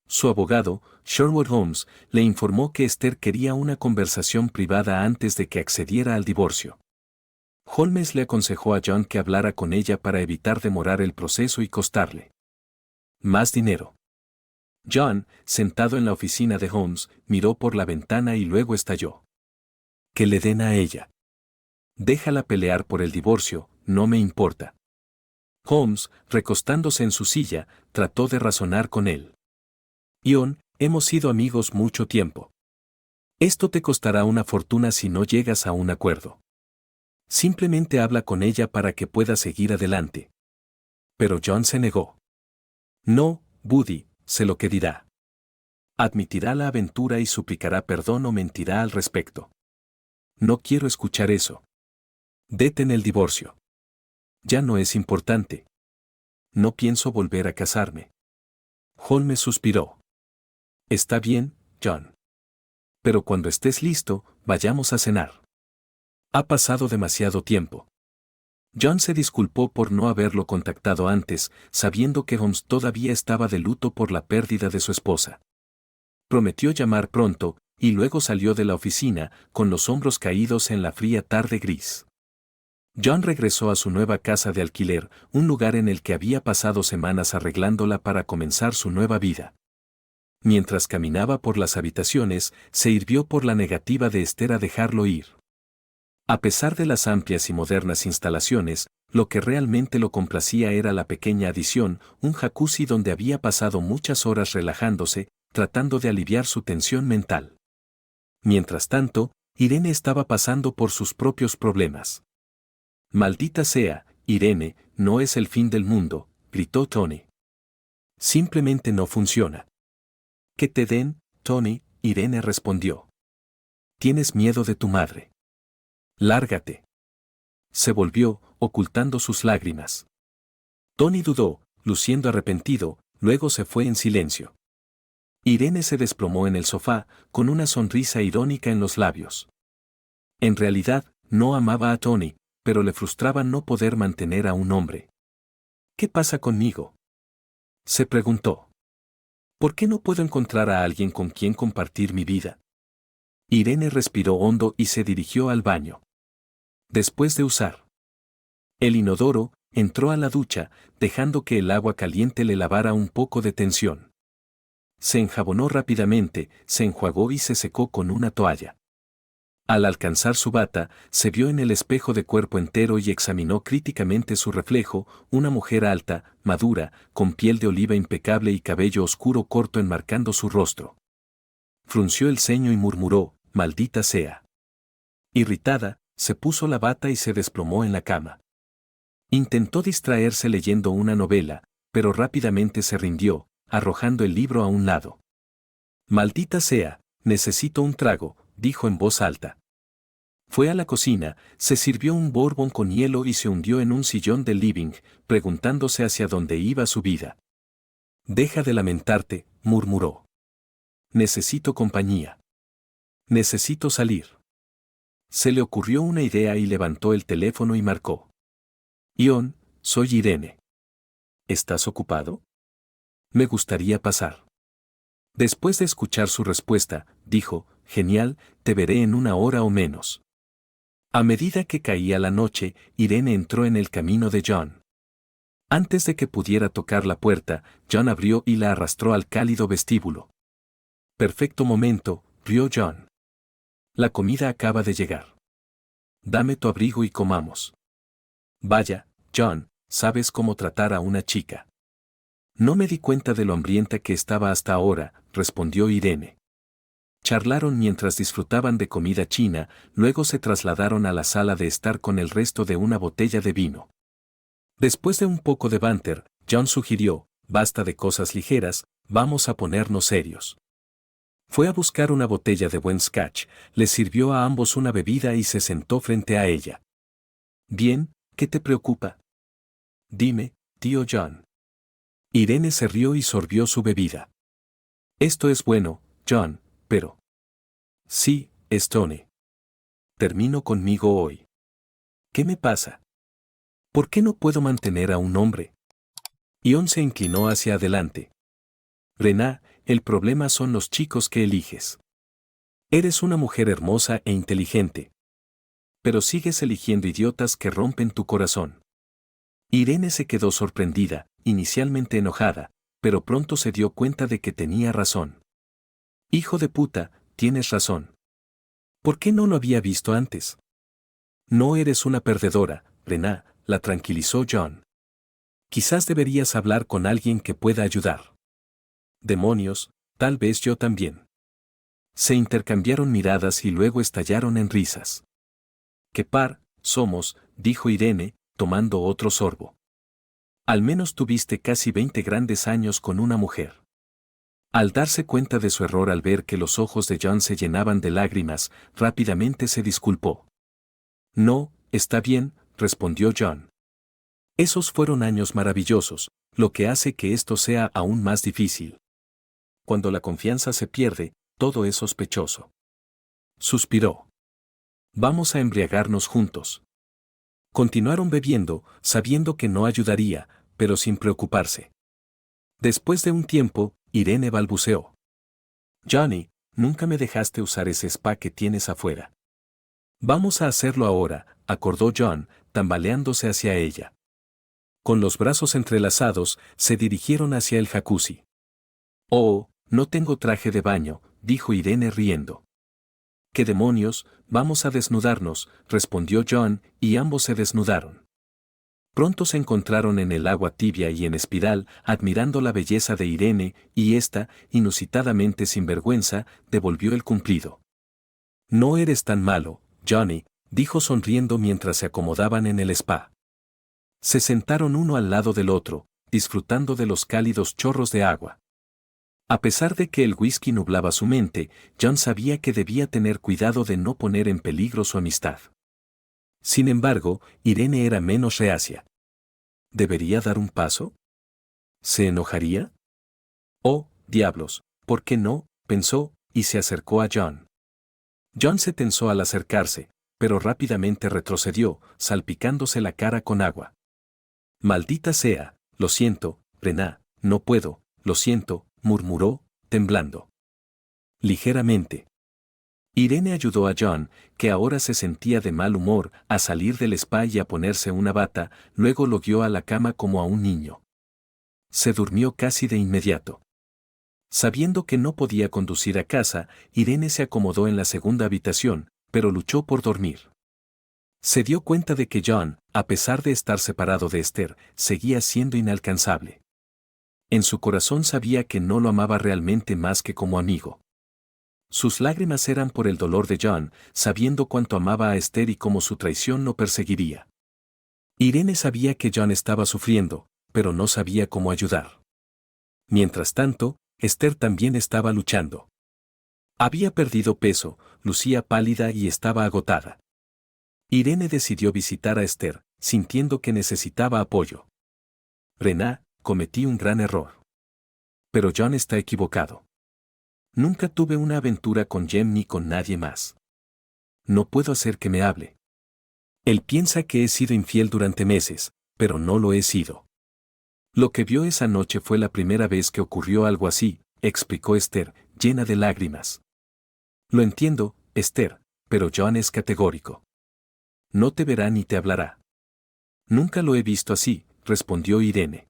Su abogado, Sherwood Holmes, le informó que Esther quería una conversación privada antes de que accediera al divorcio. Holmes le aconsejó a John que hablara con ella para evitar demorar el proceso y costarle más dinero. John, sentado en la oficina de Holmes, miró por la ventana y luego estalló. Que le den a ella. Déjala pelear por el divorcio, no me importa. Holmes, recostándose en su silla, trató de razonar con él. Ion, hemos sido amigos mucho tiempo. Esto te costará una fortuna si no llegas a un acuerdo. Simplemente habla con ella para que pueda seguir adelante. Pero John se negó. No, Buddy, sé lo que dirá. Admitirá la aventura y suplicará perdón o mentirá al respecto. No quiero escuchar eso. Detén el divorcio. Ya no es importante. No pienso volver a casarme. Holmes suspiró. Está bien, John. Pero cuando estés listo, vayamos a cenar. Ha pasado demasiado tiempo. John se disculpó por no haberlo contactado antes, sabiendo que Holmes todavía estaba de luto por la pérdida de su esposa. Prometió llamar pronto, y luego salió de la oficina, con los hombros caídos en la fría tarde gris. John regresó a su nueva casa de alquiler, un lugar en el que había pasado semanas arreglándola para comenzar su nueva vida. Mientras caminaba por las habitaciones, se irguió por la negativa de Esther a dejarlo ir. A pesar de las amplias y modernas instalaciones, lo que realmente lo complacía era la pequeña adición, un jacuzzi donde había pasado muchas horas relajándose, tratando de aliviar su tensión mental. Mientras tanto, Irene estaba pasando por sus propios problemas. «Maldita sea, Irene, no es el fin del mundo», gritó Tony. «Simplemente no funciona». «Que te den, Tony», Irene respondió. «Tienes miedo de tu madre. Lárgate». Se volvió, ocultando sus lágrimas. Tony dudó, luciendo arrepentido, luego se fue en silencio. Irene se desplomó en el sofá, con una sonrisa irónica en los labios. En realidad, no amaba a Tony, pero le frustraba no poder mantener a un hombre. «¿Qué pasa conmigo?», se preguntó. «¿Por qué no puedo encontrar a alguien con quien compartir mi vida?». Irene respiró hondo y se dirigió al baño. Después de usar el inodoro, entró a la ducha, dejando que el agua caliente le lavara un poco de tensión. Se enjabonó rápidamente, se enjuagó y se secó con una toalla. Al alcanzar su bata, se vio en el espejo de cuerpo entero y examinó críticamente su reflejo, una mujer alta, madura, con piel de oliva impecable y cabello oscuro corto enmarcando su rostro. Frunció el ceño y murmuró, «Maldita sea». Irritada, se puso la bata y se desplomó en la cama. Intentó distraerse leyendo una novela, pero rápidamente se rindió, arrojando el libro a un lado. «Maldita sea, necesito un trago», dijo en voz alta. Fue a la cocina, se sirvió un bourbon con hielo y se hundió en un sillón del living, preguntándose hacia dónde iba su vida. «Deja de lamentarte», murmuró. «Necesito compañía. Necesito salir». Se le ocurrió una idea y levantó el teléfono y marcó. «Ion, soy Irene. ¿Estás ocupado? Me gustaría pasar». Después de escuchar su respuesta, dijo, «Genial, te veré en 1 hora o menos». A medida que caía la noche, Irene entró en el camino de John. Antes de que pudiera tocar la puerta, John abrió y la arrastró al cálido vestíbulo. «Perfecto momento», rió John. «La comida acaba de llegar. Dame tu abrigo y comamos». «Vaya, John, sabes cómo tratar a una chica». «No me di cuenta de lo hambrienta que estaba hasta ahora», respondió Irene. Charlaron mientras disfrutaban de comida china, luego se trasladaron a la sala de estar con el resto de una botella de vino. Después de un poco de banter, John sugirió, «Basta de cosas ligeras, vamos a ponernos serios». Fue a buscar una botella de buen scotch, les sirvió a ambos una bebida y se sentó frente a ella. «Bien, ¿qué te preocupa? Dime, tío John». Irene se rió y sorbió su bebida. «Esto es bueno, John, pero...». «Sí, es Tony. Termino conmigo hoy». «¿Qué me pasa? ¿Por qué no puedo mantener a un hombre?». Ion se inclinó hacia adelante. «Rená, el problema son los chicos que eliges. Eres una mujer hermosa e inteligente. Pero sigues eligiendo idiotas que rompen tu corazón». Irene se quedó sorprendida, inicialmente enojada, pero pronto se dio cuenta de que tenía razón. «Hijo de puta, tienes razón. ¿Por qué no lo había visto antes?». «No eres una perdedora, Rená», la tranquilizó John. «Quizás deberías hablar con alguien que pueda ayudar». «Demonios, tal vez yo también». Se intercambiaron miradas y luego estallaron en risas. «Qué par somos», dijo Irene, tomando otro sorbo. «Al menos tuviste casi 20 grandes años con una mujer». Al darse cuenta de su error al ver que los ojos de John se llenaban de lágrimas, rápidamente se disculpó. «No, está bien», respondió John. «Esos fueron años maravillosos, lo que hace que esto sea aún más difícil. Cuando la confianza se pierde, todo es sospechoso». suspiró. Vamos a embriagarnos juntos. Continuaron bebiendo, sabiendo que no ayudaría, pero sin preocuparse. Después de un tiempo, Irene balbuceó. Johnny, nunca me dejaste usar ese spa que tienes afuera. Vamos a hacerlo ahora, acordó John, tambaleándose hacia ella. Con los brazos entrelazados, se dirigieron hacia el jacuzzi. Oh, no tengo traje de baño, dijo Irene riendo. ¿Qué demonios? Vamos a desnudarnos, respondió John, y ambos se desnudaron. Pronto se encontraron en el agua tibia y en espiral, admirando la belleza de Irene, y ésta, inusitadamente sin vergüenza, devolvió el cumplido. No eres tan malo, Johnny, dijo sonriendo mientras se acomodaban en el spa. Se sentaron uno al lado del otro, disfrutando de los cálidos chorros de agua. A pesar de que el whisky nublaba su mente, John sabía que debía tener cuidado de no poner en peligro su amistad. Sin embargo, Irene era menos reacia. ¿Debería dar un paso? ¿Se enojaría? Oh, diablos, ¿por qué no?, pensó, y se acercó a John. John se tensó al acercarse, pero rápidamente retrocedió, salpicándose la cara con agua. Maldita sea, lo siento, Rená, no puedo, lo siento, murmuró, temblando. Ligeramente. Irene ayudó a John, que ahora se sentía de mal humor, a salir del spa y a ponerse una bata, luego lo guió a la cama como a un niño. Se durmió casi de inmediato. Sabiendo que no podía conducir a casa, Irene se acomodó en la segunda habitación, pero luchó por dormir. Se dio cuenta de que John, a pesar de estar separado de Esther, seguía siendo inalcanzable. En su corazón sabía que no lo amaba realmente más que como amigo. Sus lágrimas eran por el dolor de John, sabiendo cuánto amaba a Esther y cómo su traición lo perseguiría. Irene sabía que John estaba sufriendo, pero no sabía cómo ayudar. Mientras tanto, Esther también estaba luchando. Había perdido peso, lucía pálida y estaba agotada. Irene decidió visitar a Esther, sintiendo que necesitaba apoyo. Rená, cometí un gran error. Pero John está equivocado. Nunca tuve una aventura con Jem ni con nadie más. No puedo hacer que me hable. Él piensa que he sido infiel durante meses, pero no lo he sido. Lo que vio esa noche fue la primera vez que ocurrió algo así, explicó Esther, llena de lágrimas. Lo entiendo, Esther, pero John es categórico. No te verá ni te hablará. Nunca lo he visto así, respondió Irene.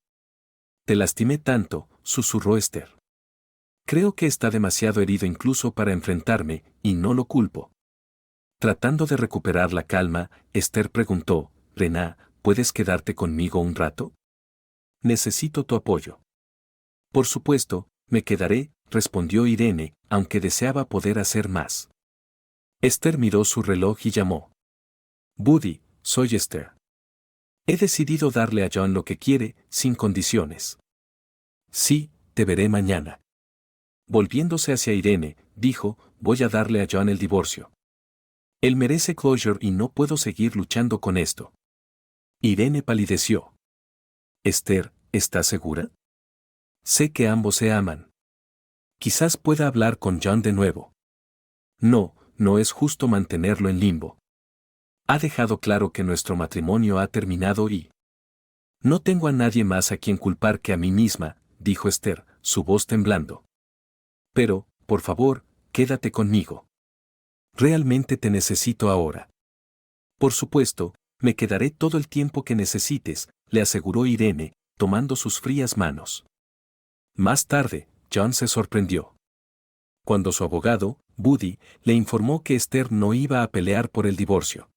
Te lastimé tanto, susurró Esther. Creo que está demasiado herido incluso para enfrentarme, y no lo culpo. Tratando de recuperar la calma, Esther preguntó, Rená, ¿puedes quedarte conmigo un rato? Necesito tu apoyo. Por supuesto, me quedaré, respondió Irene, aunque deseaba poder hacer más. Esther miró su reloj y llamó. Buddy, soy Esther. He decidido darle a John lo que quiere, sin condiciones. Sí, te veré mañana. Volviéndose hacia Irene, dijo, voy a darle a John el divorcio. Él merece closure y no puedo seguir luchando con esto. Irene palideció. Esther, ¿estás segura? Sé que ambos se aman. Quizás pueda hablar con John de nuevo. No, no es justo mantenerlo en limbo. Ha dejado claro que nuestro matrimonio ha terminado y... No tengo a nadie más a quien culpar que a mí misma, dijo Esther, su voz temblando. Pero, por favor, quédate conmigo. Realmente te necesito ahora. Por supuesto, me quedaré todo el tiempo que necesites, le aseguró Irene, tomando sus frías manos. Más tarde, John se sorprendió. Cuando su abogado, Buddy, le informó que Esther no iba a pelear por el divorcio.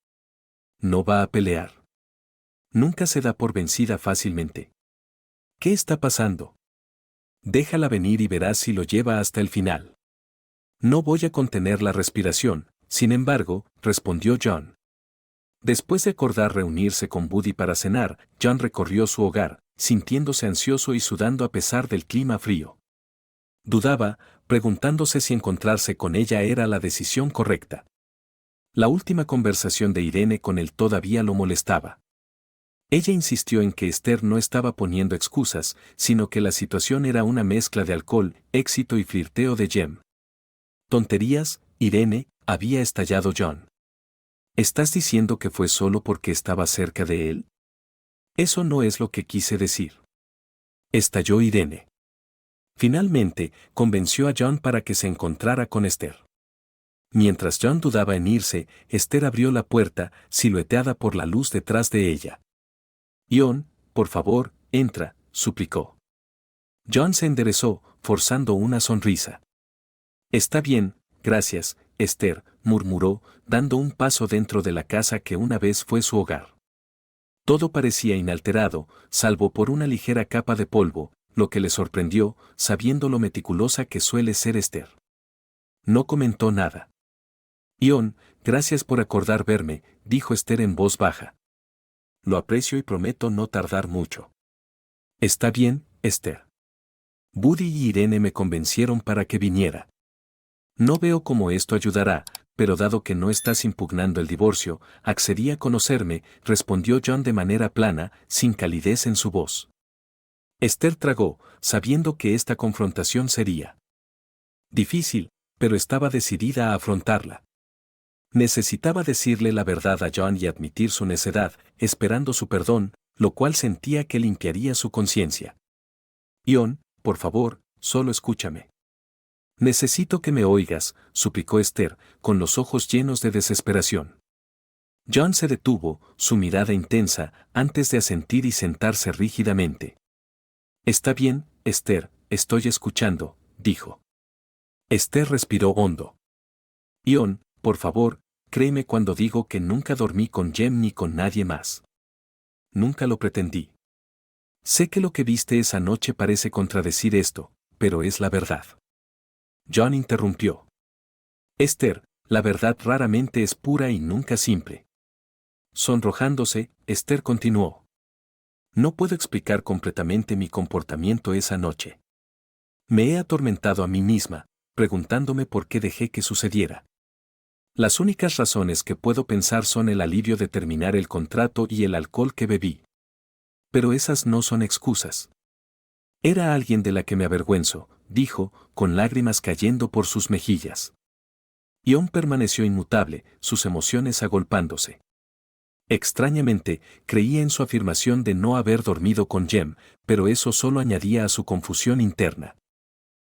No va a pelear. Nunca se da por vencida fácilmente. ¿Qué está pasando? Déjala venir y verás si lo lleva hasta el final. No voy a contener la respiración, sin embargo, respondió John. Después de acordar reunirse con Buddy para cenar, John recorrió su hogar, sintiéndose ansioso y sudando a pesar del clima frío. Dudaba, preguntándose si encontrarse con ella era la decisión correcta. La última conversación de Irene con él todavía lo molestaba. Ella insistió en que Esther no estaba poniendo excusas, sino que la situación era una mezcla de alcohol, éxito y flirteo de Jem. Tonterías, Irene, había estallado John. ¿Estás diciendo que fue solo porque estaba cerca de él? Eso no es lo que quise decir. Estalló Irene. Finalmente, convenció a John para que se encontrara con Esther. Mientras John dudaba en irse, Esther abrió la puerta, silueteada por la luz detrás de ella. John, por favor, entra, suplicó. John se enderezó, forzando una sonrisa. Está bien, gracias, Esther, murmuró, dando un paso dentro de la casa que una vez fue su hogar. Todo parecía inalterado, salvo por una ligera capa de polvo, lo que le sorprendió, sabiendo lo meticulosa que suele ser Esther. No comentó nada. John, gracias por acordar verme, dijo Esther en voz baja. Lo aprecio y prometo no tardar mucho. Está bien, Esther. Buddy y Irene me convencieron para que viniera. No veo cómo esto ayudará, pero dado que no estás impugnando el divorcio, accedí a conocerme, respondió John de manera plana, sin calidez en su voz. Esther tragó, sabiendo que esta confrontación sería difícil, pero estaba decidida a afrontarla. Necesitaba decirle la verdad a John y admitir su necedad, esperando su perdón, lo cual sentía que limpiaría su conciencia. John, por favor, solo escúchame. Necesito que me oigas, suplicó Esther, con los ojos llenos de desesperación. John se detuvo, su mirada intensa, antes de asentir y sentarse rígidamente. Está bien, Esther, estoy escuchando, dijo. Esther respiró hondo. John, por favor, créeme cuando digo que nunca dormí con Jem ni con nadie más. Nunca lo pretendí. Sé que lo que viste esa noche parece contradecir esto, pero es la verdad. John interrumpió. Esther, la verdad raramente es pura y nunca simple. Sonrojándose, Esther continuó. No puedo explicar completamente mi comportamiento esa noche. Me he atormentado a mí misma, preguntándome por qué dejé que sucediera. Las únicas razones que puedo pensar son el alivio de terminar el contrato y el alcohol que bebí. Pero esas no son excusas. Era alguien de la que me avergüenzo, dijo, con lágrimas cayendo por sus mejillas. John permaneció inmutable, sus emociones agolpándose. Extrañamente, creía en su afirmación de no haber dormido con Jem, pero eso solo añadía a su confusión interna.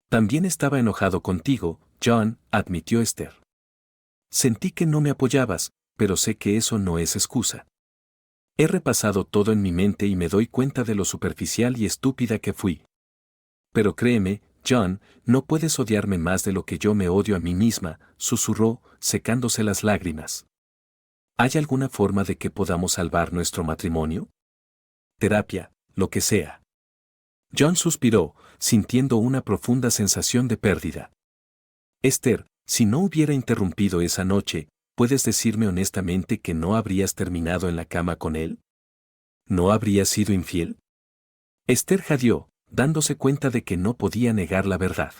También estaba enojado contigo, John, admitió Esther. Sentí que no me apoyabas, pero sé que eso no es excusa. He repasado todo en mi mente y me doy cuenta de lo superficial y estúpida que fui. Pero créeme, John, no puedes odiarme más de lo que yo me odio a mí misma, susurró, secándose las lágrimas. ¿Hay alguna forma de que podamos salvar nuestro matrimonio? Terapia, lo que sea. John suspiró, sintiendo una profunda sensación de pérdida. Esther, si no hubiera interrumpido esa noche, ¿puedes decirme honestamente que no habrías terminado en la cama con él? ¿No habrías sido infiel? Esther jadeó, dándose cuenta de que no podía negar la verdad.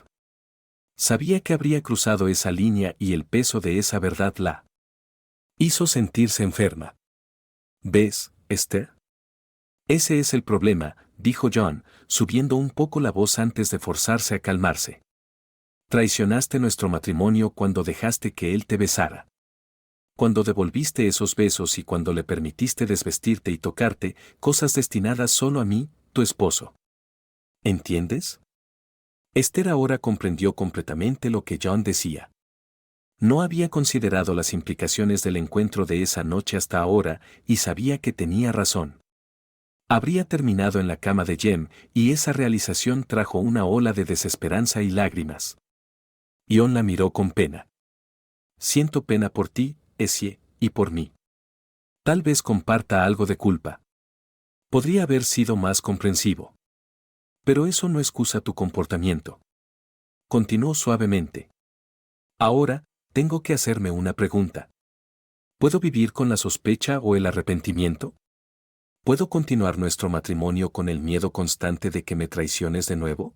Sabía que habría cruzado esa línea y el peso de esa verdad la hizo sentirse enferma. ¿Ves, Esther? Ese es el problema, dijo John, subiendo un poco la voz antes de forzarse a calmarse. Traicionaste nuestro matrimonio cuando dejaste que él te besara. Cuando devolviste esos besos y cuando le permitiste desvestirte y tocarte, cosas destinadas solo a mí, tu esposo. ¿Entiendes? Esther ahora comprendió completamente lo que John decía. No había considerado las implicaciones del encuentro de esa noche hasta ahora y sabía que tenía razón. Habría terminado en la cama de Jem y esa realización trajo una ola de desesperanza y lágrimas. John la miró con pena. Siento pena por ti, Essie, y por mí. Tal vez comparta algo de culpa. Podría haber sido más comprensivo. Pero eso no excusa tu comportamiento. Continuó suavemente. Ahora, tengo que hacerme una pregunta. ¿Puedo vivir con la sospecha o el arrepentimiento? ¿Puedo continuar nuestro matrimonio con el miedo constante de que me traiciones de nuevo?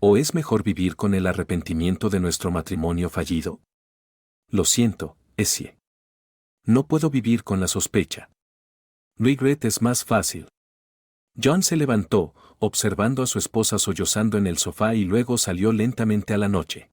¿O es mejor vivir con el arrepentimiento de nuestro matrimonio fallido? Lo siento, Essie. No puedo vivir con la sospecha. Regret es más fácil. John se levantó, observando a su esposa sollozando en el sofá y luego salió lentamente a la noche.